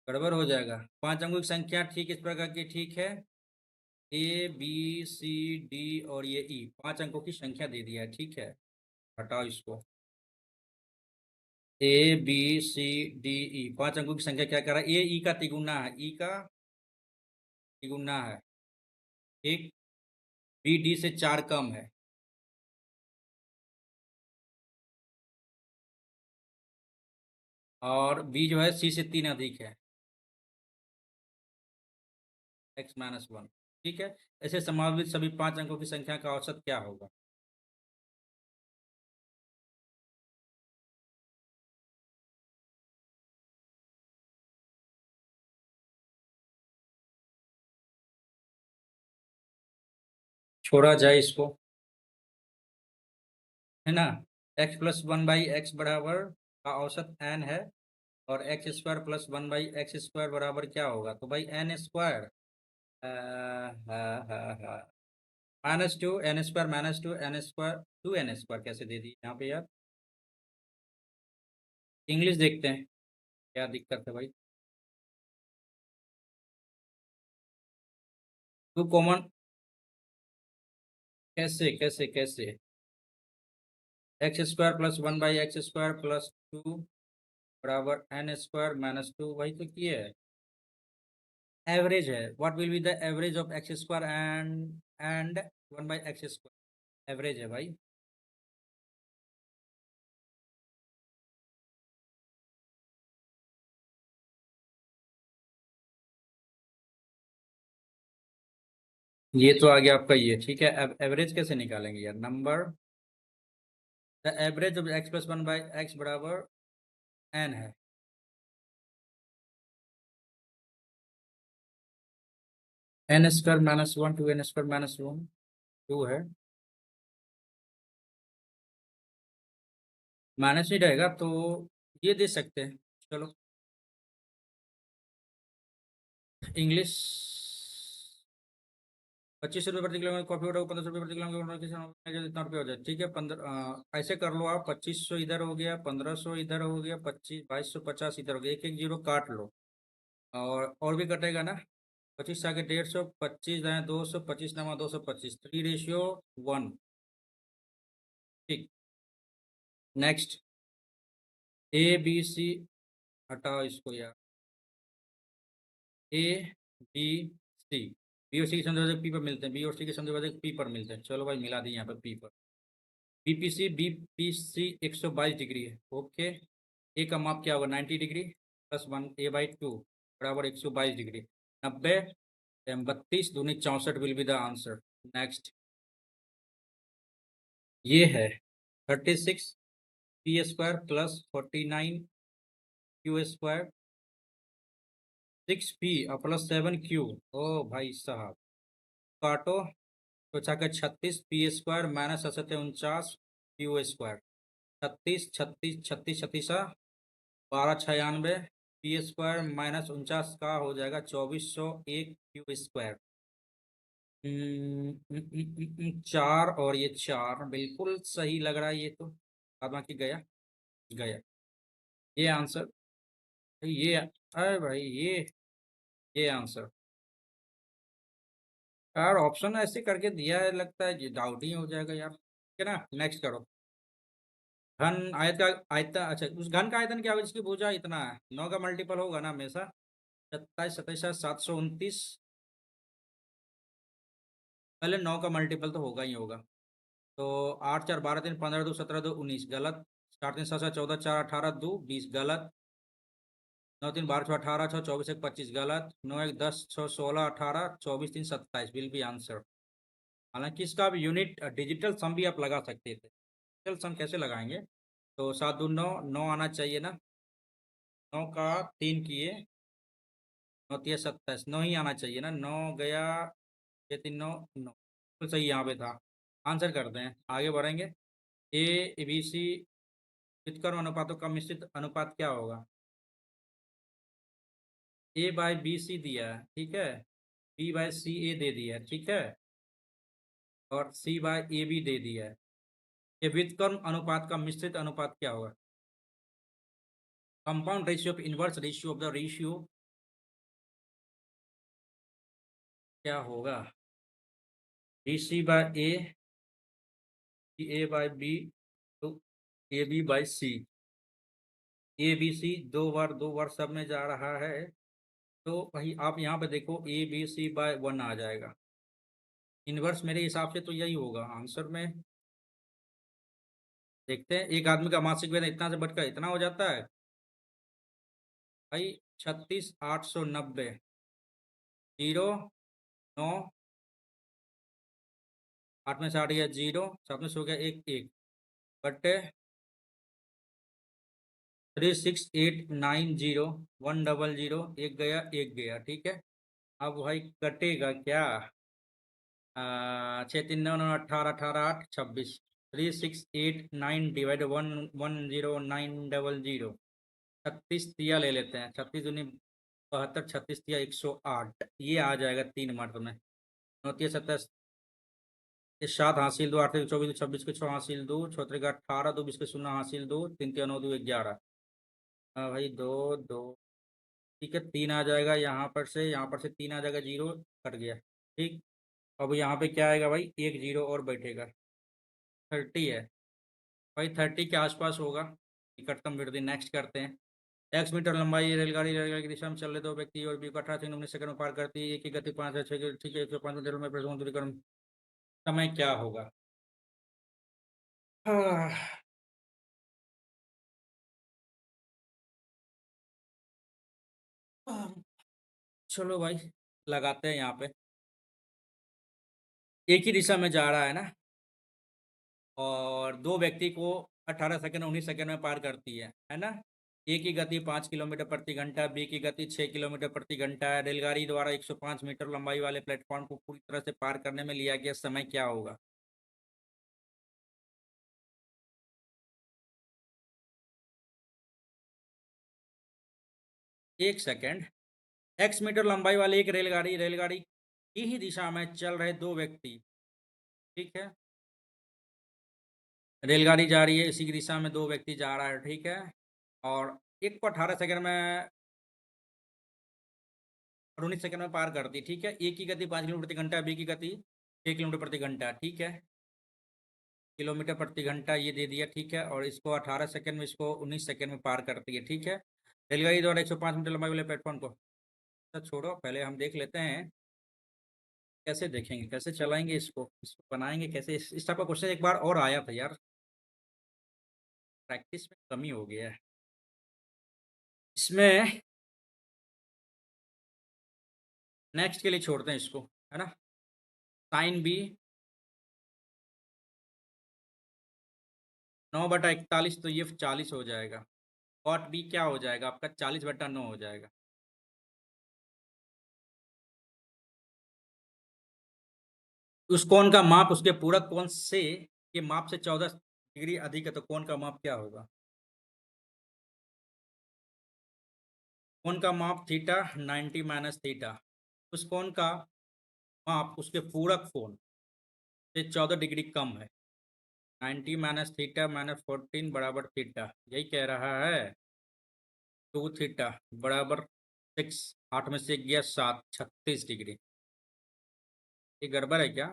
गड़बड़ हो जाएगा. 5 अंकों की संख्या ठीक इस प्रकार की, ठीक है. ए बी सी डी और ये ई 5 अंकों की संख्या दे दिया है. ठीक है, हटाओ इसको. ए बी सी डी ई 5 अंकों की संख्या क्या कर रहा है? ए ई का तिगुना है, ई का तिगुना है. ठीक. बी डी से 4 कम है. और बी जो है सी से 3 अधिक है. X minus 1. ठीक है, ऐसे संभावित सभी 5 अंकों की संख्या का औसत क्या होगा? छोड़ा जाए इसको, है ना. एक्स प्लस 1/x बराबर का औसत एन है. और x square plus 1/x square बराबर क्या होगा? तो भाई n square -2 n square -2 n square 2 n square कैसे दे दी यहाँ पे यार? इंग्लिश देखते हैं क्या दिक्कत है भाई. टू कॉमन कैसे कैसे कैसे? X square plus 1/x square plus 2 बराबर एन स्क्वायर -2. वही तो किए है. एवरेज है. What will be the average of x square and 1/x square? Average है भाई. ये तो आ गया आपका ये. ठीक है, अब एवरेज कैसे निकालेंगे यार? Number the average of x plus 1/x बराबर एन है. एन स्क्वायर -1 2 एन स्क्वायर -1 2 है. माइनस नहीं रहेगा तो ये दे सकते हैं. चलो, इंग्लिश. 25 रुपये प्रति किलोमीटर कॉफी ऑर्डर, 15 रुपये प्रति किलोमीटर इतना रुपये हो जाए. ठीक है, 15 ऐसे कर लो आप. 2500 इधर हो गया, 1500 इधर हो गया, 2250 इधर हो गया. एक एक जीरो काट लो. और भी कटेगा ना. 25 आगे 150, 25 दाएँ 200, 25 नमा 225, 3:1। ठीक। नेक्स्ट ABC, हटाओ इसको यार। ABC, बी और सी के समझौते पी पर मिलते हैं, बी और सी के समझौते पी पर मिलते हैं। चलो भाई मिला दी यहाँ पर पी पर। बीपीसी 122 डिग्री है। ओके, ए का माप क्या होगा 90 डिग्री प्लस 1 a/2 बराबर 122 डिग्री। 90 32 दूनी 64 will be the answer. Next ये है 36 P square plus 49 Q square 6p और प्लस 7q। ओ भाई साहब, काटो तो चाहे 36 P square minus 49 Q square. 36 36 36 36 1296 P square minus 49 का हो जाएगा 2401 क्यू स्क्वायर। 4 और ये 4 बिल्कुल सही लग रहा है ये तो। बाकी गया गया ये आंसर। ये अरे भाई ये आंसर यार, ऑप्शन ऐसे करके दिया है, लगता है डाउट ही हो जाएगा यार। ठीक है ना, नेक्स्ट करो। घन आयत का आयतन, अच्छा उस घन का आयतन क्या होगा जिसकी भुजा इतना है? 9 का मल्टीपल होगा ना हमेशा। 27 27 729, पहले 9 का मल्टीपल तो होगा ही होगा। तो 8 4 12 3 15 2 17 2 19 गलत। 4 3 7 7 14 4 18 2 20 गलत। 9 3 12 6 18 6 24 1 25 गलत। 9 1 10 6 16 18 24 3 27 विल बी आंसर। हालांकि इसका अब यूनिट डिजिटल सम भी आप लगा सकते थे। डिजिटल सम कैसे लगाएंगे? तो 7 2 9 9 आना चाहिए ना। 9 का 3 किए 9 3 27, 9 ही आना चाहिए ना। 9 गया, 6 3 9 9 तो सही यहाँ पे था। आंसर करते हैं, आगे बढ़ेंगे। ए बी सी व्युत्क्रम अनुपातों का मिश्रित अनुपात क्या होगा? A/BC दिया है, ठीक है। B/CA दे दिया है, ठीक है। और C/AB दे दिया है। ये व्युत्क्रम अनुपात का मिश्रित अनुपात क्या होगा? Compound ratio of inverse ratio of the ratio क्या होगा? BC/A, A/B तो AB/C। ABC दो बार सब में जा रहा है, तो भाई आप यहाँ पे देखो ABC/1 आ जाएगा। इनवर्स मेरे हिसाब से तो यही होगा आंसर में। देखते हैं, एक आदमी का मासिक वेतन इतना से बढ़कर इतना हो जाता है भाई। 36,890 जीरो 9 8 में से 8 गया 0, 7 में से हो गया 1 1 बटे 36,890 100 एक गया 1 गया, ठीक है। अब भाई कटेगा क्या? 6 3 9 9 18 18 8 26। 3689 डिवाइड 110,900। 36 तिया ले लेते हैं, 36 दूनी 72, 36 तिया 108, ये आ जाएगा 3 मार्क में। 9 27 7 हासिल 2 8 24 26 के 6 हासिल 2 6 18 2 20 के 0 हासिल 2 3 9 2 11। हाँ भाई 2 2 ठीक है, 3 आ जाएगा यहाँ पर से, यहाँ पर से 3 आ जाएगा, 0 कट गया। ठीक, अब यहाँ पे क्या आएगा भाई? 1 0 और बैठेगा। 30 है भाई, 30 के आसपास होगा निकटतम वृद्धि। नेक्स्ट करते हैं। एक्स मीटर लंबाई रेलगाड़ी की दिशा में चल रहे दो व्यक्ति और बी को 18 सेकंड में पार करती है। एक की गति 5 है 6, ठीक है। 105 मीटर में प्रथम दूरीकरण समय क्या होगा? चलो भाई लगाते हैं यहाँ पे। एक ही दिशा में जा रहा है ना, और दो व्यक्ति को 18 सेकंड 19 सेकंड में पार करती है ना। ए की गति 5 किलोमीटर प्रति घंटा, बी की गति 6 किलोमीटर प्रति घंटा है। रेलगाड़ी द्वारा 105 मीटर लंबाई वाले प्लेटफॉर्म को पूरी तरह से पार करने में लिया गया समय क्या होगा? एक सेकेंड। एक्स मीटर लंबाई वाली एक रेलगाड़ी की ही दिशा में चल रहे दो व्यक्ति, ठीक है। रेलगाड़ी जा रही है, इसी की दिशा में दो व्यक्ति जा रहा है, ठीक है। और एक को 18 सेकंड में और 19 सेकंड में पार करती है, ठीक है। ए की गति 5 किलोमीटर प्रति घंटा, बी की गति 6 किलोमीटर प्रति घंटा, ठीक है। किलोमीटर प्रति घंटा ये दे दिया, ठीक है। और इसको 18 सेकंड में, इसको 19 सेकंड में पार करती है, ठीक है। रेलगाड़ी द्वारा 105 मीटर लंबाई वाले प्लेटफॉर्म को, तो छोड़ो, पहले हम देख लेते हैं कैसे देखेंगे, कैसे चलाएंगे इसको बनाएंगे कैसे। इस टाइप का क्वेश्चन एक बार और आया था यार, प्रैक्टिस में कमी हो गया है इसमें। नेक्स्ट के लिए छोड़ते हैं इसको, है ना। साइन बी 9/41, तो ये 40 हो जाएगा। कॉट बी क्या हो जाएगा आपका, 40/9 हो जाएगा। उस कोण का माप उसके पूरक कोण से के माप से 14 डिग्री अधिक है, तो कोण का माप क्या होगा। कोण का माप थीटा 90 माइनस थीटा। उस कोण का माप उसके पूरक कोण से 14 डिग्री कम है। 90 माइनस थीटा माइनस 14 बराबर थीटा, यही कह रहा है। 2 थीटा बराबर 6, 8 में से गया 7, 36 डिग्री। ये गड़बड़ है क्या,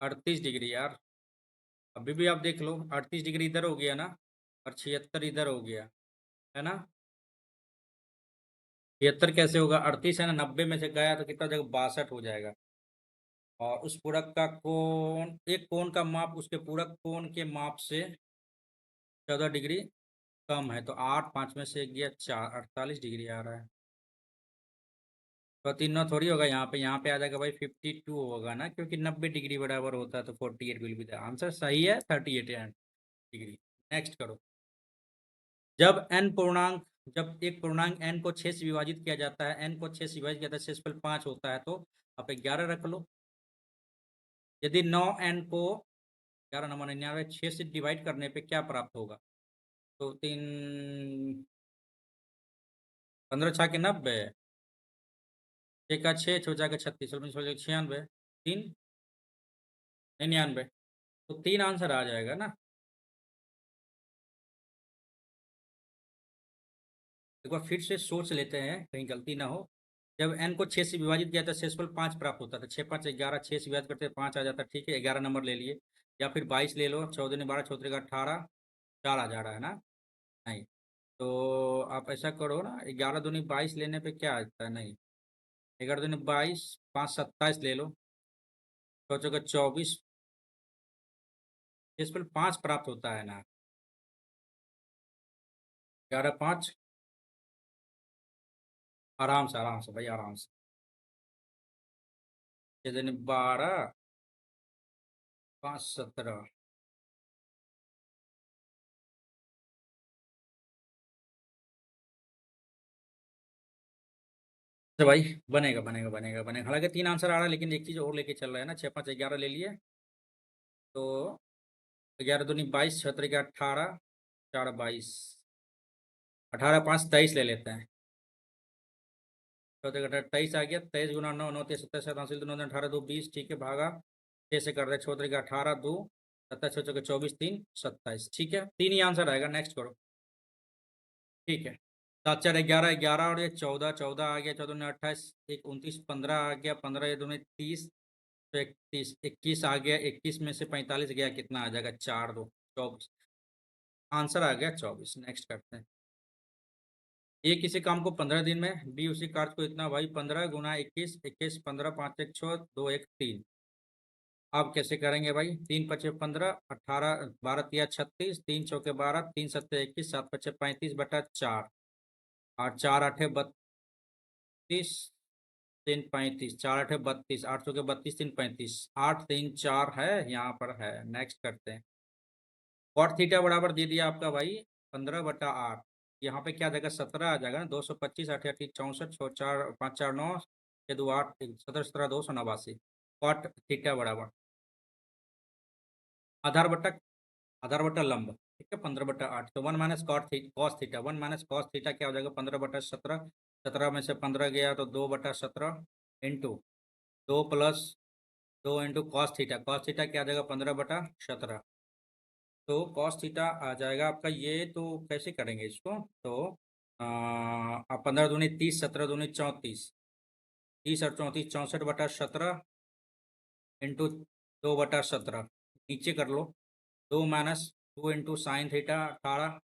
38 डिग्री यार। अभी भी आप देख लो, 38 डिग्री इधर हो गया ना, और 76 इधर हो गया, है ना। 76 कैसे होगा, 38 है ना, 90 में से गया तो कितना हो जाएगा, 62 हो जाएगा। और उस पूरक का कोण, एक कोण का माप उसके पूरक कोण के माप से 14 डिग्री कम है, तो 8, 5 में से गया 4, 48 डिग्री आ रहा है। तो 3 9 थोड़ी होगा यहाँ पे आ जाएगा भाई 52 होगा ना, क्योंकि 90 डिग्री बराबर होता है, तो 48 विल बी द आंसर। सही है, 38 डिग्री। नेक्स्ट करो। जब n पूर्णांक, जब एक पूर्णांक n को 6 से विभाजित किया जाता है, n को 6 से विभाजित किया जाता है, शेषफल 5 होता है, तो आप 11 रख लो। यदि 9n को 11 6 से डिवाइड करने पे क्या प्राप्त होगा, तो 15 छः के 90, 6 का 6, 6 का 36, 96, 3 99, तो 3 आंसर आ जाएगा ना। एक बार फिर से सोच लेते हैं, कहीं गलती ना हो। जब n को 6 से विभाजित किया था, शेषफल 5 प्राप्त होता था। 6 5 11, 6 से विभाजित करते 5 आ जाता, ठीक है। 11 नंबर ले लिए, या फिर 22 ले लो। 14 ने 12, 14 का 18, 4 आ जा रहा है ना। नहीं, तो आप ऐसा करो ना, 11 दूनी 22 लेने पे क्या आता है, नहीं, 11 दूनी 22, 5 27 ले लो। 14 का 24, शेषफल 5 प्राप्त होता है ना। 11 5, आराम से भाई, आराम से। 6 दूनी 12, 5 17, तो भाई बनेगा। हालांकि 3 आंसर आ रहा है, लेकिन एक चीज़ और लेके चल रहा है ना। 6 5 11 ले लिए, तो 11 दूनी 22, 17 का 18, 4 22, 18 5 23 ले लेते हैं। 14 का 23 आ गया। 23 गुना 9, 9 3 17 7 9 18 2 20, ठीक है, भागा 6 से कर दे। 14 का 18 2 17, 14 का 24 3 27, ठीक है। 3 ही आंसर आएगा। नेक्स्ट करो, ठीक है। 7 4 11, 11 और ये 14, 14 आ गया। 14 ने 28, एक 29, 15 आ गया। 15 ये दोनों 30, तो 31, 21 आ गया। 21 में से 45 गया, कितना आ जाएगा, 4 2 24, आंसर आ गया 24। नेक्स्ट करते हैं। ए किसी काम को 15 दिन में, बी उसी कार्य को इतना, भाई 15 गुना 21, 21 15 5 1 6 2 1 3। आप कैसे करेंगे भाई, 3 पचे 15, 18 12 तिया 36, 3 चौके 12, 3 सत्ते 21, 7 पचे 35/4, और 4 आठे 32, 3 35, 4 आठे 32, 8 चौके 32, 3 35, 8 3 4 है, यहाँ पर है। नेक्स्ट करते हैं। कॉट थीटा बराबर दे दिया आपका भाई 15/8। यहाँ पे क्या आ जाएगा, 17 आ जाएगा ना। 225 8 8 64, 6 4 5 4 9, 6 2 8, 17 17 289। कॉट थीटा बराबर आधार बट्टा, आधार बट्टा लंब, ठीक है, 15/8। तो 1 minus cos theta, 1 minus cos theta क्या हो जाएगा, 15/17। 17 में से 15 गया तो 2/17, into 2 plus 2 into cos theta. Cos theta क्या आ जाएगा, 15/17। तो कॉस थीटा आ जाएगा आपका ये। तो कैसे करेंगे इसको, तो आप 15 दूनी 30, 17 दूनी 34, 30 और 34 64/17 इंटू 2/17 नीचे कर लो। 2 माइनस 2 इंटू साइन थीटा 18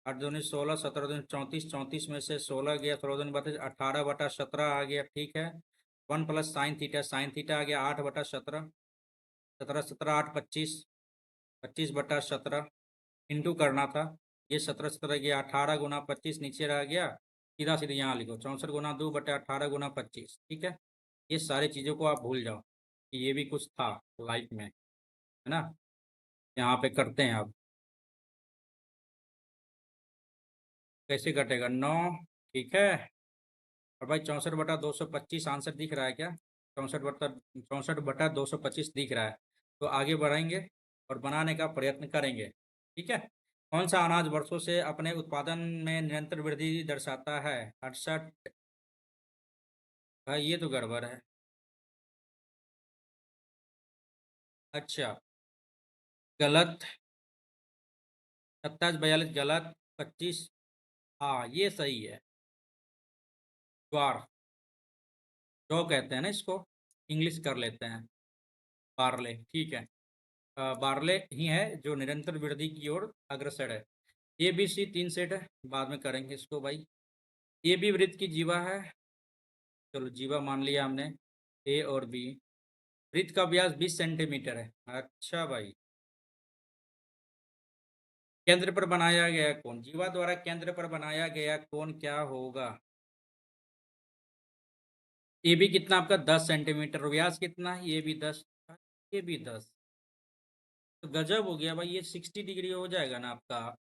8 दूनी 16 17 दूनी 34 34 में से 16 गया 16 दूनी 32 18/17 आ गया ठीक है। 1 प्लस साइन थीटा आ गया 8/17 17 17 8 25 25/17 इंटू करना था। ये 17 17 गया 18 गुना 25 नीचे रह गया। सीधा सीधा यहाँ लिखो 64 गुना 2/18 गुना 25 ठीक है। ये सारी चीज़ों को आप भूल जाओ कि ये भी कुछ था लाइफ में, है ना। यहाँ पे करते हैं अब। कैसे कटेगा 9 ठीक है। और भाई 64/225 आंसर दिख रहा है क्या? 64/225 दिख रहा है। तो आगे बढ़ेंगे और बनाने का प्रयत्न करेंगे ठीक है। कौन सा अनाज वर्षों से अपने उत्पादन में निरंतर वृद्धि दर्शाता है? 68। भाई ये तो गड़बड़ है। अच्छा गलत। 27 42 गलत। 25 हाँ ये सही है। ज्वार जौ कहते हैं ना इसको, इंग्लिश कर लेते हैं। बार्ले ठीक है। बार्ले ही है जो निरंतर वृद्धि की ओर अग्रसर है। ए बी सी 3 सेट है, बाद में करेंगे इसको भाई। ए बी वृत्त की जीवा है, चलो जीवा मान लिया हमने। ए और बी वृत्त का व्यास 20 सेंटीमीटर है। अच्छा भाई। केंद्र पर बनाया गया कोण, जीवा द्वारा केंद्र पर बनाया गया कोण क्या होगा? ए बी कितना आपका 10 सेंटीमीटर, व्यास कितना है? ये भी 10, ये भी 10। तो गजब हो गया भाई, ये 60 डिग्री हो जाएगा ना आपका।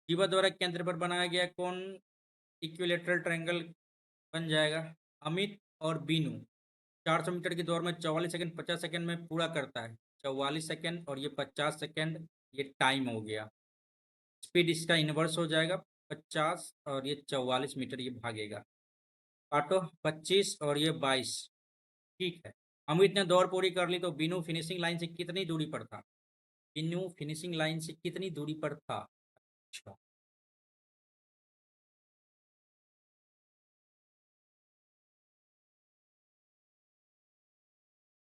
जीवा द्वारा केंद्र पर बनाया गया कोण इक्विलेटरल ट्रायंगल बन जाएगा। अमित और बीनू 400 मीटर की दौड़ में 44 सेकंड 50 सेकंड में पूरा करता है। 44 सेकंड और ये 50 सेकंड, ये टाइम हो गया। स्पीड इसका इन्वर्स हो जाएगा 50 और ये 44 मीटर ये भागेगा। काटो 25 और ये 22 ठीक है। अमित ने दौड़ पूरी कर ली तो बीनू फिनिशिंग लाइन से कितनी दूरी पर था? बीनू फिनिशिंग लाइन से कितनी दूरी पर था? अच्छा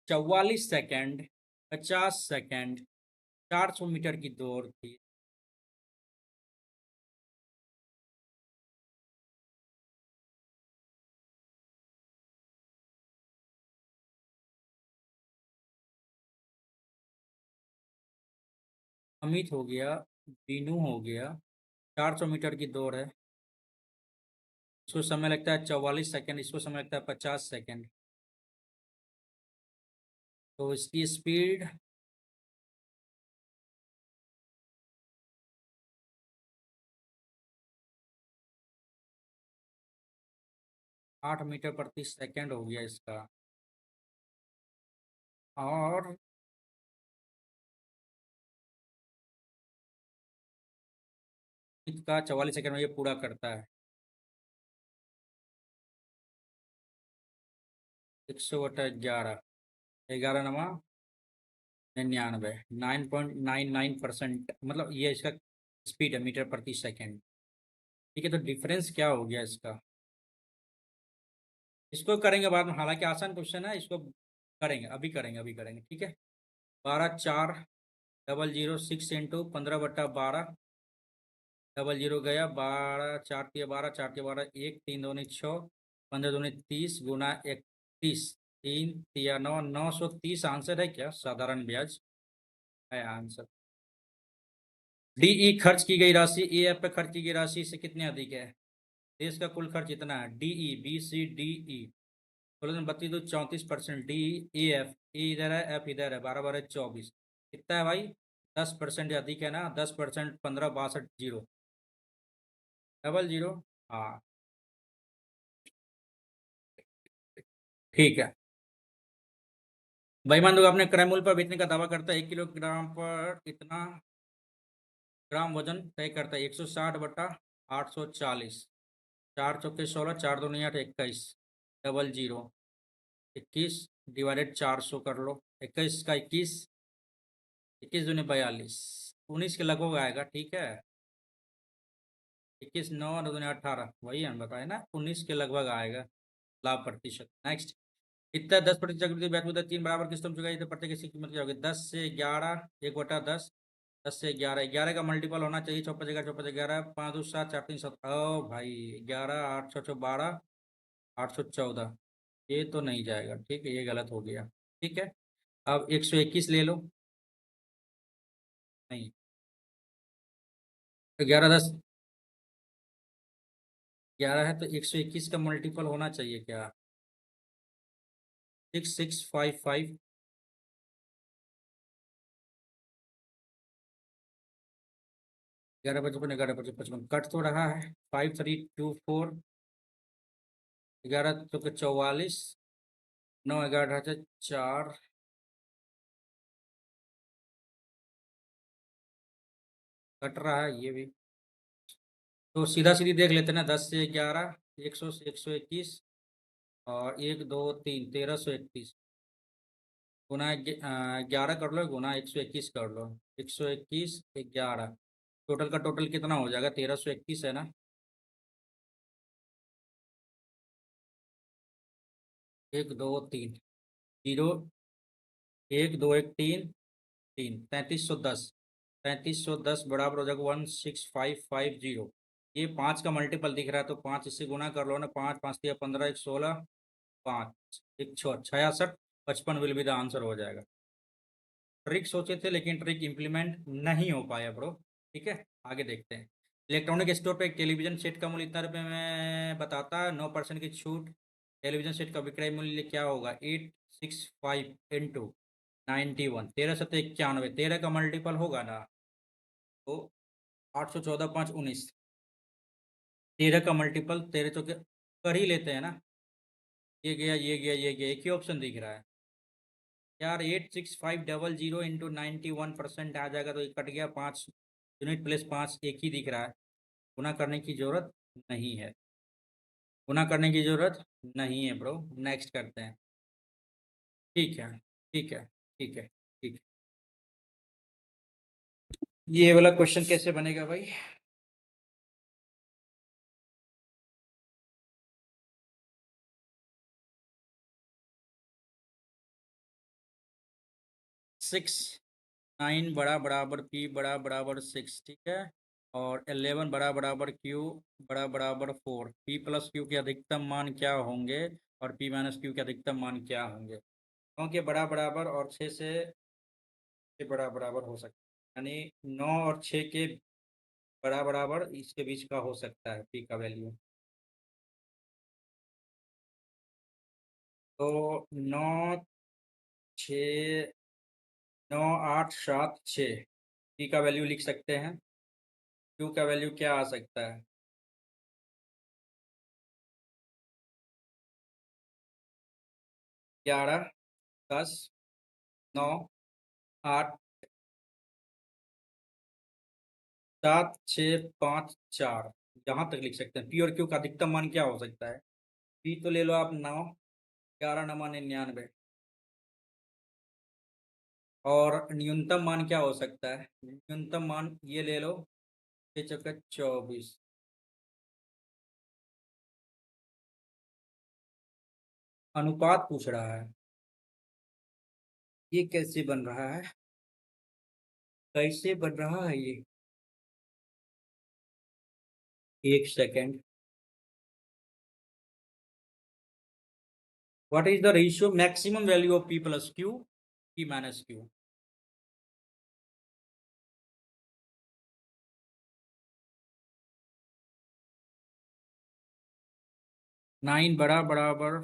44 सेकंड 50 सेकंड 400 मीटर की दौड़ थी। अमित हो गया, बीनू हो गया, 400 मीटर की दौड़ है। इसको समय लगता है 44 सेकंड, इसको समय लगता है 50 सेकंड। तो इसकी स्पीड 8 मीटर प्रति सेकंड हो गया इसका। और इसका 44 सेकंड में ये पूरा करता है। 100/11, 11 99, 9.99%, मतलब ये इसका स्पीड है मीटर प्रति सेकंड। ठीक है, तो डिफरेंस क्या हो गया इसका? इसको करेंगे बाद में, हालांकि आसान क्वेश्चन है, इसको करेंगे अभी, करेंगे अभी करेंगे ठीक है। 12 4 0 0 6 इंटू 15/12 00 गया 12 4 तिया 12 4 तिया 12 1 3 दूनी 6 15 दूनी 30 गुना 31 3 तिया 9 930 आंसर है क्या? साधारण ब्याज है आंसर। डीई खर्च की गई राशि ए एफ पे खर्च की गई राशि से कितने अधिक है? देश का कुल खर्च इतना है। D E B C D E 16 32 34%। D A F, A इधर है एफ इधर है, 12 12 24 कितना है भाई? 10% अधिक है ना। 10% 15 62 0 00। हाँ ठीक है। बेईमान लोग अपने क्रय मूल्य पर बेचने का दावा करता है। 1 किलोग्राम पर इतना ग्राम वजन तय करता है। 160/840, 4 चौके 16 4 दूनी 8 21 00 21 डिवाइडेड 400 कर लो। 21 का 21, 21 दूनी 42, 19 के लगभग आएगा ठीक है। 21 9 दूनी 18, वही हम बताए ना, 19 के लगभग आएगा लाभ प्रतिशत। नेक्स्ट इतना 10% चक्रवृद्धि ब्याज मुद्रा 3 बराबर किस्तों में चुकाई तो प्रत्येक किस्त की कीमत क्या होगी? 10 से 11 1/10, 10 से 11, 11 का मल्टीपल होना चाहिए। 4×5=11, 5×2=7, 4×3=7। ओ भाई 11, 8×4=12, 814, ये तो नहीं जाएगा। ठीक है, ये गलत हो गया। ठीक है, अब 121 ले लो। नहीं, तो 11 10 11 है तो 121 का मल्टीपल होना चाहिए क्या? 6655, 11×55, 11×55 कट तो रहा है। 5324, 11×44, 9 11 4, कट रहा है ये भी। तो सीधा सीधी देख लेते हैं ना, 10 से 11, 100 से 121, और 1 2 3, 1331 गुना 11 कर लो, गुना 121 कर लो। 121 11, टोटल का टोटल कितना हो जाएगा? 1321 है ना। 1 2 3 जीरो, 1 2 1 3 3, 3310, 3310 बराबर हो जाएगा 16550। ये 5 का मल्टीपल दिख रहा है तो 5 इससे गुना कर लो ना। 5 5 दिया 15, 1 16, 5 1 6 66, 55 विल बी द आंसर हो जाएगा। ट्रिक सोचे थे लेकिन ट्रिक इम्प्लीमेंट नहीं हो पाया ब्रो। ठीक है, आगे देखते हैं। इलेक्ट्रॉनिक स्टोर पे एक टेलीविजन सेट का मूल्य इतना रुपये में बताता है, 9% की छूट। टेलीविजन सेट का विक्रय मूल्य क्या होगा? 865 × 91, 1391, 13 का मल्टीपल होगा ना तो 814 5 19, 13 का मल्टीपल 13 चौके कर ही लेते हैं ना। ये गया, ये गया, ये गया, एक ही ऑप्शन दिख रहा है यार। 86500 इंटू 91% आ जाएगा तो ये कट गया। 5 यूनिट प्लस 5 एक ही दिख रहा है, गुना करने की जरूरत नहीं है। गुना करने की जरूरत नहीं है ब्रो। नेक्स्ट करते हैं। ठीक है, ठीक है, ठीक है, ठीक है। ये वाला क्वेश्चन कैसे बनेगा भाई? 6 9 बड़ा बराबर P बड़ा बराबर 6, ठीक है। और 11 बड़ा बराबर Q बड़ा बराबर 4। P प्लस Q के अधिकतम मान क्या होंगे और P माइनस Q के अधिकतम मान क्या होंगे? क्योंकि बड़ा बराबर और 6 से बड़ा बराबर हो सकता है, यानी 9 और 6 के बड़ा बराबर इसके बीच का हो सकता है P का वैल्यू। तो 9 6 9 8 7 6 P का वैल्यू लिख सकते हैं। Q का वैल्यू क्या आ सकता है? 11 10 9 8 7 6 5 4, यहाँ तक लिख सकते हैं। P और Q का अधिकतम मान क्या हो सकता है? P तो ले लो आप 9, 11 9 99, और न्यूनतम मान क्या हो सकता है? न्यूनतम मान ये ले लो, 6 × 24। अनुपात पूछ रहा है, ये कैसे बन रहा है? कैसे बन रहा है ये? एक second. What is the ratio maximum value of P plus Q, P minus Q? 9 बड़ा बराबर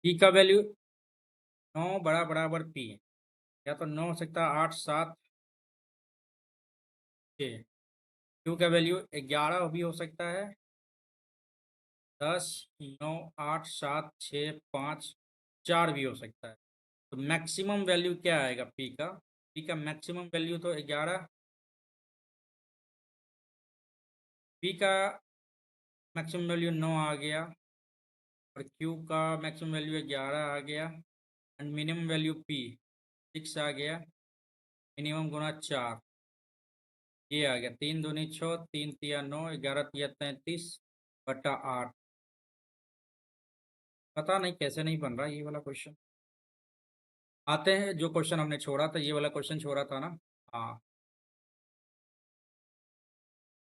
P का वैल्यू 9 बड़ा बराबर P, या तो 9 हो सकता है, 8 7 6। Q का वैल्यू 11 भी हो सकता है, 10 9 8 7 6 5 4 भी हो सकता है। तो मैक्सिमम वैल्यू क्या आएगा पी का मैक्सिमम वैल्यू तो 11, पी का मैक्सिमम वैल्यू 9 आ गया और क्यू का मैक्सिमम वैल्यू 11 आ गया एंड मिनिमम वैल्यू पी 6 आ गया, मिनिमम गुना 4 ये आ गया, 3 दूनी 6, 3 तिया 9, 11 तिया 33 बटा 8। पता नहीं कैसे नहीं बन रहा ये वाला क्वेश्चन। आते हैं जो क्वेश्चन हमने छोड़ा था, ये वाला क्वेश्चन छोड़ा था ना। हाँ,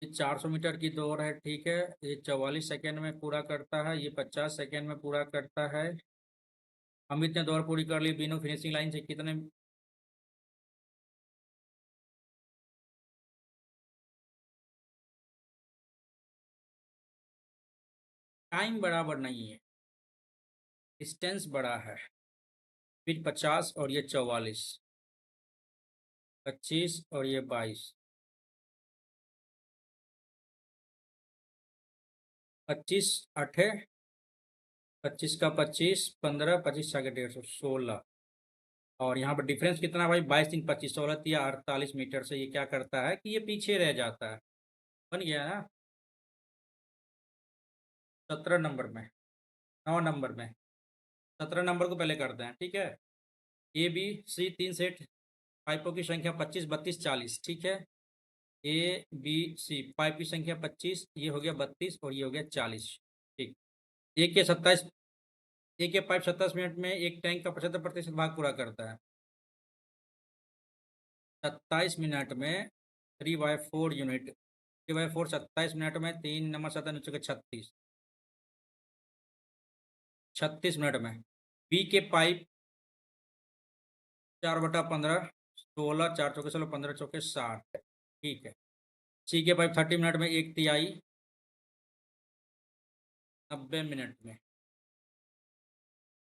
ये 400 मीटर की दौड़ है, ठीक है। ये 44 सेकेंड में पूरा करता है, ये 50 सेकेंड में पूरा करता है। अमित ने दौड़ पूरी कर ली बिना फिनिशिंग लाइन से कितने। टाइम बराबर नहीं है, डिस्टेंस बड़ा है। फिर 50 और ये 44, 25 और ये 22, 25 अठे 25 का 25, 15, 25 का 150, 16। और यहाँ पर डिफरेंस कितना है भाई, 22 3 25, 16 या 48 मीटर से ये क्या करता है कि ये पीछे रह जाता है। बन गया ना। 17 नंबर में, 9 नंबर में, 17 नंबर को पहले करते हैं, ठीक है। ए बी सी 3 सेट पाइपों की संख्या 25 32 40, ठीक है। ए बी सी पाइप की संख्या 25, ये हो गया 32 और ये हो गया 40, ठीक। एक के 27, एक के पाइप 27 मिनट में एक टैंक का 75% भाग पूरा करता है। 27 मिनट में 3/4 यूनिट, 3/4 27 मिनट में 3 नंबर 7 नीचे के 36, 36 मिनट में। बी के पाइप 4/15, 16, 4 चौके 16, 15 चौके 60, ठीक है। सी के पाइप 30 मिनट में एक तिहाई, 90 मिनट में।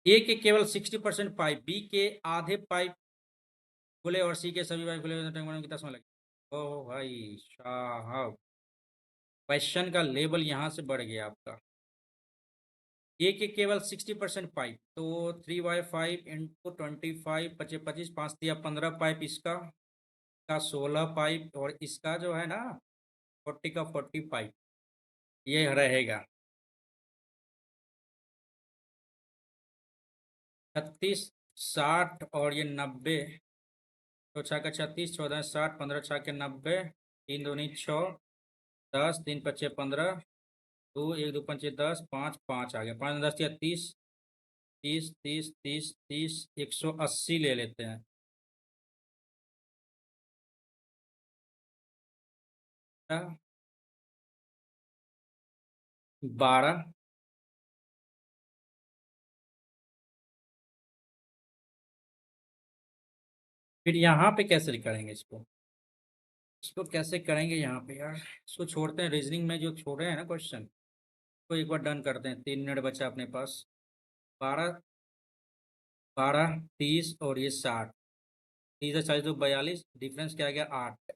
ए के केवल 60% पाइप, बी के आधे पाइप खुले और सी के सभी पाइप खुले हुए टैंक बनाने में कितना समय लगे। ओह भाई साहब, क्वेश्चन का लेवल यहाँ से बढ़ गया आपका। ए के केवल 60% पाइप, तो 3/5 इंटू 25 पचे 25, 5 दिया 15 पाइप इसका, का 16 पाइप और इसका जो है ना 40 का 40 पाइप ये रहेगा। 36, 60 और ये 90, तो 6 का 36, 14 60, 15 6 के 90, 3 दूनी 6, 10 3 पचे 15, 2 1 2 पंचे 10, 5 5 आ गया, 5 10 या 30, 30 30 30 30, 180 ले लेते हैं। 12। फिर यहाँ पे कैसे करेंगे इसको, इसको कैसे करेंगे यहाँ पे यार। इसको छोड़ते हैं, रीजनिंग में जो छोड़े हैं ना क्वेश्चन, तो एक बार डन करते हैं। 3 मिनट बचा अपने पास। 12, 12 30 और ये 60, 30 से 40 तो 42, डिफरेंस क्या आ गया 8,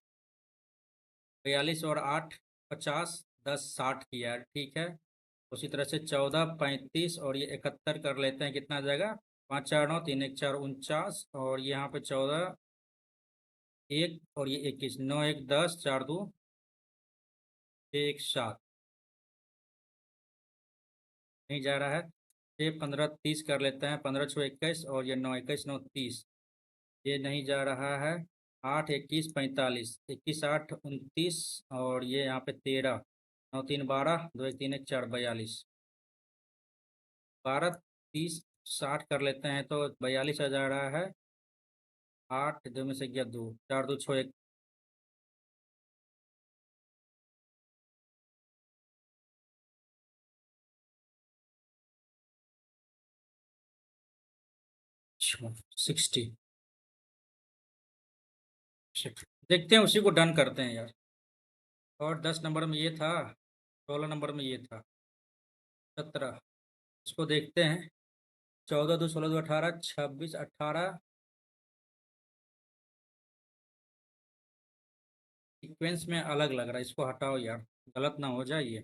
42 और 8 50, 10 60 किया, ठीक है। उसी तरह से 14 35 और ये 71 कर लेते हैं, कितना आ जाएगा, 5 4 9 3 1 4 49, और यहाँ पे 14 1 और ये 21, 9 1 10, 4 2 1 7, नहीं जा रहा है। ये 15 30 कर लेते हैं, 15 6 21 और ये 9 21 9 30, ये नहीं जा रहा है। 8 21 45, 21 8 29 और ये यहाँ पे 13, 9 3 12, 2 1 3 1 4 42, 12 30 60 कर लेते हैं तो 42 आ जा रहा है। 8 2 में से गया 2, 4 2 6 1, 60। देखते हैं, उसी को डन करते हैं यार। और 10 नंबर में ये था, 16 नंबर में ये था, 17। इसको देखते हैं। 14 2 16 2 18, 26 18, सीक्वेंस में अलग लग रहा है, इसको हटाओ यार, गलत ना हो जाए ये।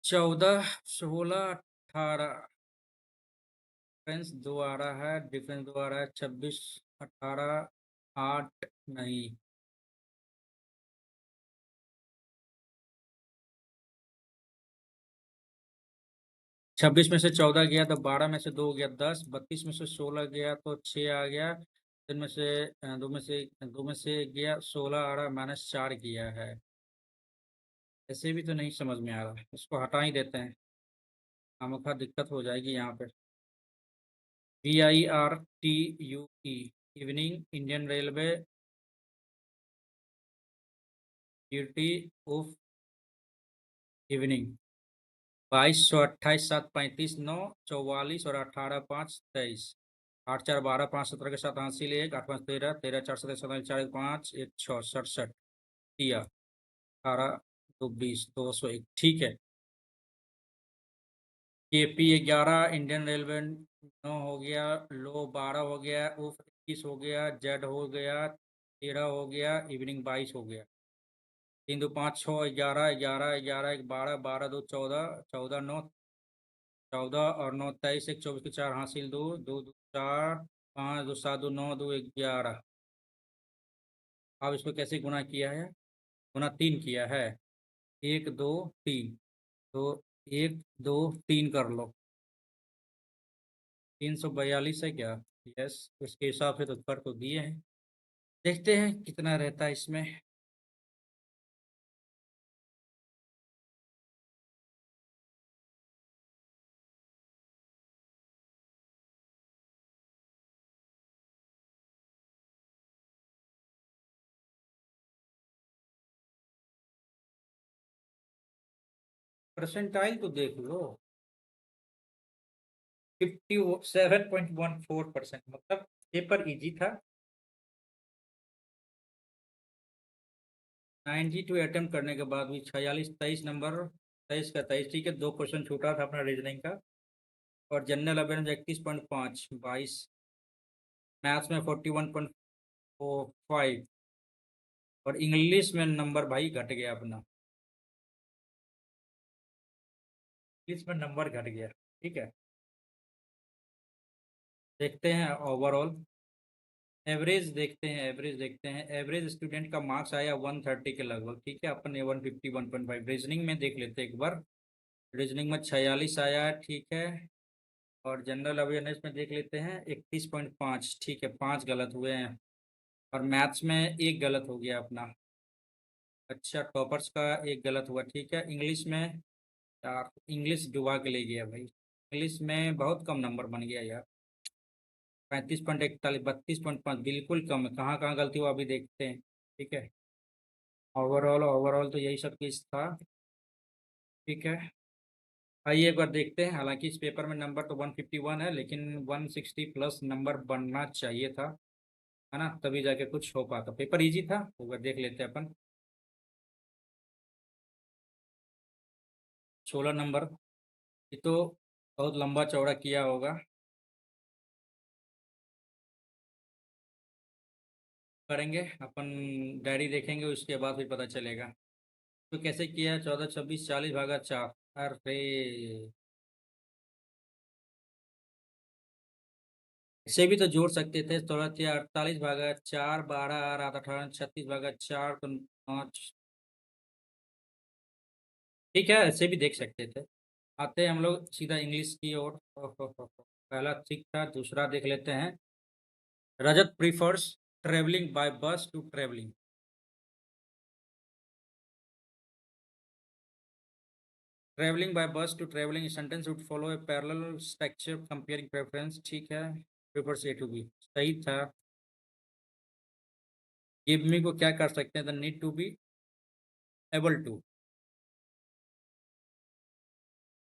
14 16 18, डिफरेंस 2 आ रहा है, डिफरेंस 2 आ रहा है, 26 18 8 नहीं, 26 में से 14 गया तो 12 में से 2 गया 10, 32 में से 16 गया तो 6 आ गया, 3 में से 2 में से गया 16 आ रहा, -4 किया है। ऐसे भी तो नहीं समझ में आ रहा, इसको हटा ही देते हैं, खामखा दिक्कत हो जाएगी यहाँ पे। VIRTUE evening, Indian railway, duty of evening, 22, 28, 7, 35, 9, 44 और 18, 5, 23, 8, 4, 12, 5, 17 के साथ हासिल 1, 8, 5, 13, 13, 4, 17, 47, 5, 1, 6, 67, दिया 18, 2, 20, 201, ठीक है। KP 11, इंडियन रेलवे 9 हो गया, लो 12 हो गया, उफ 21 हो गया, जेड हो गया 13 हो गया, इवनिंग 22 हो गया, 3, 2, 5, 6, 11, 11, 11, 1, 12, 12, 2, 14, 14, 9, 14 और 9, 23, 1, 24 के 4 हासिल 2, 2, 2, 4, 5, 2, 7, 2, 9, 2, 11। अब इसको कैसे गुना किया है? गुना 3 किया है, 1, 2, 3, तो 1, 2, 3 कर लो, 342 है क्या? यस, उसके हिसाब से तो कर तो दिए हैं, देखते हैं कितना रहता है इसमें। परसेंटाइल तो देख लो, 57.14%, मतलब पेपर इजी था। 92 अटेम्प्ट करने के बाद भी 46, 23 नंबर, 23 का 23, ठीक है, 2 क्वेश्चन छूटा था अपना रीजनिंग का, और जनरल अवेयरनेस 31.5, 22, मैथ्स में 41.45, और इंग्लिश में नंबर भाई घट गया अपना, इंग्लिश में नंबर घट गया, ठीक है। देखते हैं ओवरऑल एवरेज, देखते हैं एवरेज, देखते हैं एवरेज स्टूडेंट का मार्क्स आया 130 के लगभग, ठीक है, अपन ने 150, 1.5 रीजनिंग में देख लेते हैं एक बार। रीजनिंग में 46 आया है, ठीक है, और जनरल अवेयरनेस में देख लेते हैं 31.5, ठीक है, 5 गलत हुए हैं, और मैथ्स में एक गलत हो गया अपना, अच्छा, टॉपर्स का एक गलत हुआ, ठीक है। इंग्लिश में यार, इंग्लिश डुबा के ले गया भाई, इंग्लिश में बहुत कम नंबर बन गया यार, 35.41, 32.5, बिल्कुल कम है, कहाँ कहाँ गलती हुआ अभी देखते हैं, ठीक है। ओवरऑल ओवरऑल तो यही सब चीज़ था, ठीक है। आइए एक बार देखते हैं, हालांकि इस पेपर में नंबर तो 151 है, लेकिन 160 प्लस नंबर बनना चाहिए था, है ना, तभी जाके कुछ हो पाता, पेपर इजी था, एक बार देख लेते हैं अपन। 16 नंबर, ये तो बहुत लंबा चौड़ा किया होगा, करेंगे अपन, डायरी देखेंगे उसके बाद फिर पता चलेगा। तो कैसे किया है? 14, 26, 40 भागा 4, अरे इसे भी तो जोड़ सकते थे, 16, 48 भागा 4, 12, 8, 18, 36 भागा 4, तो 5, ठीक है, ऐसे भी देख सकते थे। आते हैं हम लोग सीधा इंग्लिश की ओर। पहला ठीक था, दूसरा देख लेते हैं। Rajat prefers travelling by bus to travelling, travelling by bus to travelling sentence would follow a parallel structure comparing preference, ठीक है, प्रीफर्स ए टू बी, सही था। गिव मी को क्या कर सकते हैं? The need to be able to,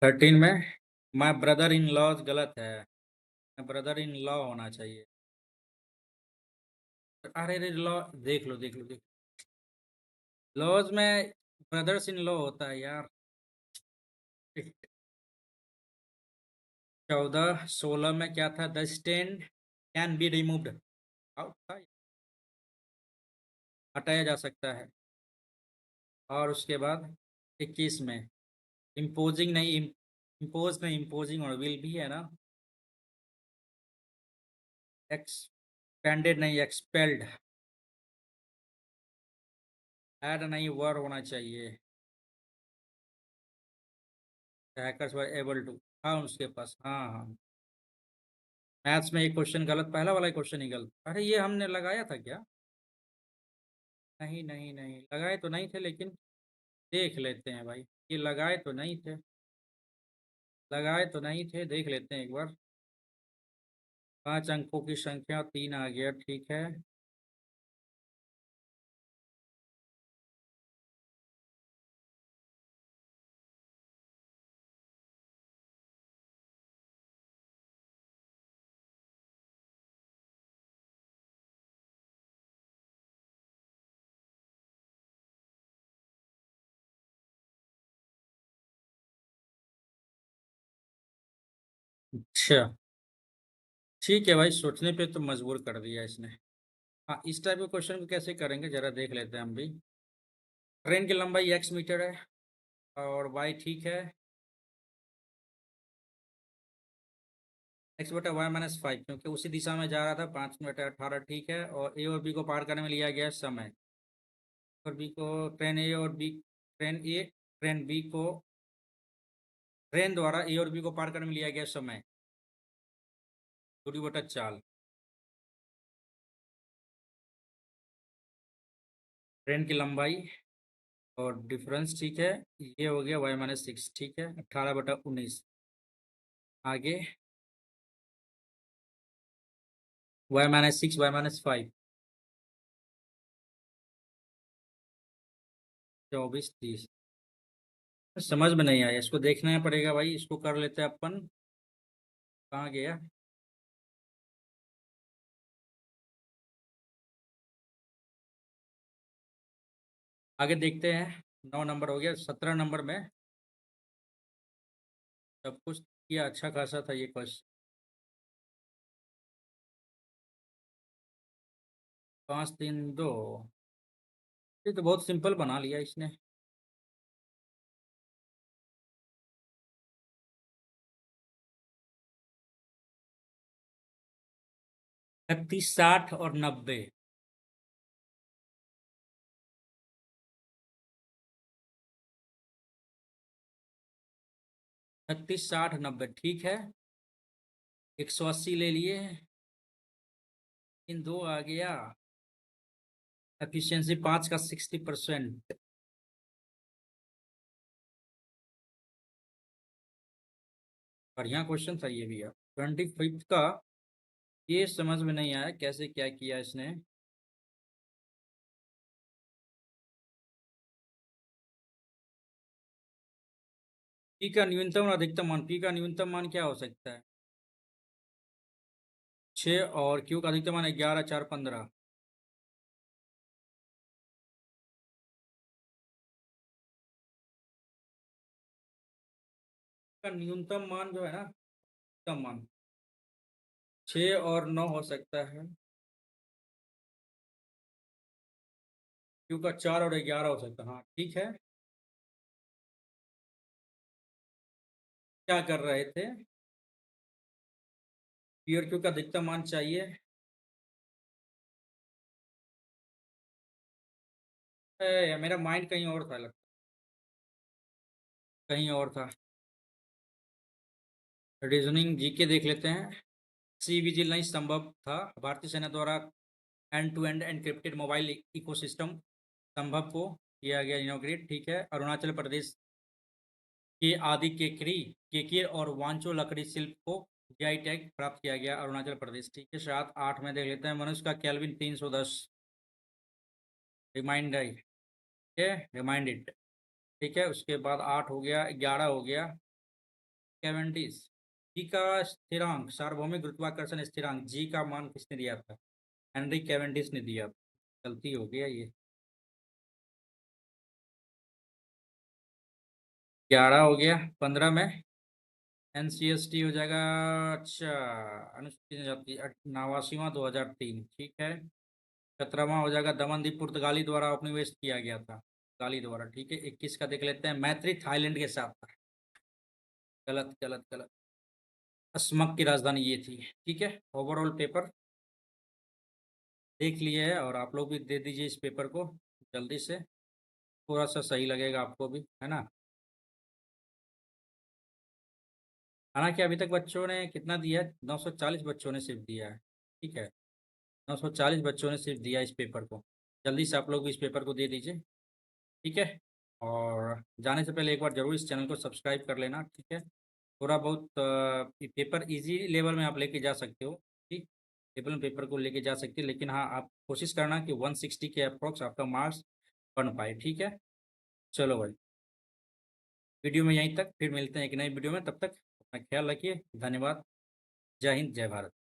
13 में माई ब्रदर इन लॉज गलत है, ब्रदर इन लॉ होना चाहिए, अरे रे लॉ, देख लो देख लो देख, लॉज में ब्रदर्स इन लॉ होता है यार। 14, 16 में क्या था? The stand can be removed, out था, हटाया जा सकता है। और उसके बाद 21 में इम्पोजिंग नहीं, इम्पोज नहीं, इम्पोजिंग और विल भी है ना, एक्सपेंडेड नहीं, एक्सपेल्ड। हैड नहीं, वर होना चाहिए। हैकर्स वर एबल टू, हाँ उसके पास, हाँ हाँ। मैथ्स में एक क्वेश्चन गलत, पहला वाला क्वेश्चन ही गलत। अरे ये हमने लगाया था क्या? नहीं नहीं नहीं, लगाए तो नहीं थे, लेकिन देख लेते हैं भाई। ये लगाए तो नहीं थे, लगाए तो नहीं थे, देख लेते हैं एक बार। 5 अंकों की संख्या 3 आ गया, ठीक है। अच्छा, ठीक है भाई, सोचने पे तो मजबूर कर दिया इसने। हाँ, इस टाइप के क्वेश्चन को कैसे करेंगे जरा देख लेते हैं हम भी। ट्रेन की लंबाई x मीटर है और y ठीक है, x/y-5, क्योंकि उसी दिशा में जा रहा था। 5 मीटर 18, ठीक है। और ए और बी को पार करने में लिया गया समय। और बी को, ट्रेन ए और बी, ट्रेन ए, ट्रेन बी को, ट्रेन द्वारा ए और बी को पार करने में लिया गया समय, दूरी बटा चाल। ट्रेन की लंबाई और डिफरेंस, ठीक है। ये हो गया y-6, ठीक है। 18/19। आगे y-6, y-5, 24 30। समझ में नहीं आया, इसको देखना पड़ेगा भाई। इसको कर लेते हैं अपन। कहाँ गया? आगे देखते हैं। 9 नंबर हो गया, 17 नंबर में सब कुछ किया, अच्छा खासा था ये क्वेश्चन। 5 3 2, ये तो बहुत सिंपल बना लिया इसने। 36 60 और 90। 36 60 90, ठीक है। 180 ले लिए, इन दो आ गया। एफिशिएंसी 5 का 60%। बढ़िया क्वेश्चन था ये भी। यार 25 का ये समझ में नहीं आया कैसे क्या किया इसने। पी का न्यूनतम और अधिकतम मान, पी का न्यूनतम मान क्या हो सकता है? 6, और क्यू का अधिकतम मान 11 4 15। का न्यूनतम मान जो है ना, अधिकतम मान 6 और 9 हो सकता है। क्यू का 4 और 11 हो सकता है, हाँ ठीक है। क्या कर रहे थे? पी और क्यू का अधिकतम मान चाहिए। मेरा माइंड कहीं और था, लगता कहीं और था। रीजनिंग जीके देख लेते हैं। सी विजिल नहीं संभव था। भारतीय सेना द्वारा end to end encrypted mobile ecosystem संभव को किया गया इनॉग्रेट, ठीक है। अरुणाचल प्रदेश के आदि केकरी, केकिर और वांचो लकड़ी शिल्प को जीआई टैग प्राप्त किया गया, अरुणाचल प्रदेश, ठीक है। 7 8 में देख लेते हैं। मनुष्य का केल्विन 310। रिमाइंडर, ठीक है, रिमाइंडेड, ठीक है। उसके बाद 8 हो गया, 11 हो गया। कैवेंडिश, जी का स्थिरांक, सार्वभौमिक गुरुत्वाकर्षण स्थिरांक जी का मान किसने दिया था? हेनरी कैवेंडिश ने दिया। गलती हो गया ये। 11 हो गया। 15 में एनसीएसटी हो जाएगा। अच्छा, अनुसूचित जनजाति 89वां 2003, ठीक है। 17वां हो जाएगा दमनदीप पुर्तगाली द्वारा उपनिवेश किया गया था, पुर्तगाली द्वारा, ठीक है। 21 का देख लेते हैं। मैत्री थाईलैंड के साथ था। गलत गलत गलत। अस्मक की राजधानी ये थी, ठीक है। ओवरऑल पेपर देख लिए है और आप लोग भी दे दीजिए इस पेपर को जल्दी से, थोड़ा सा सही लगेगा आपको भी, है ना। हालांकि अभी तक बच्चों ने कितना दिया है, 940 बच्चों ने सिर्फ दिया है, ठीक है। 940 बच्चों ने सिर्फ दिया इस पेपर को। जल्दी से आप लोग भी इस पेपर को दे दीजिए, ठीक है। और जाने से पहले एक बार ज़रूर इस चैनल को सब्सक्राइब कर लेना, ठीक है। थोड़ा बहुत पेपर इजी लेवल में आप लेके जा सकते हो, ठीक। लेवल में पेपर को लेके जा सकते हैं, लेकिन हाँ आप कोशिश करना कि 160 के अप्रॉक्स आपका मार्क्स बन पाए, ठीक है। चलो भाई, वीडियो में यहीं तक, फिर मिलते हैं एक नई वीडियो में, तब तक अपना ख्याल रखिए। धन्यवाद। जय हिंद, जय भारत।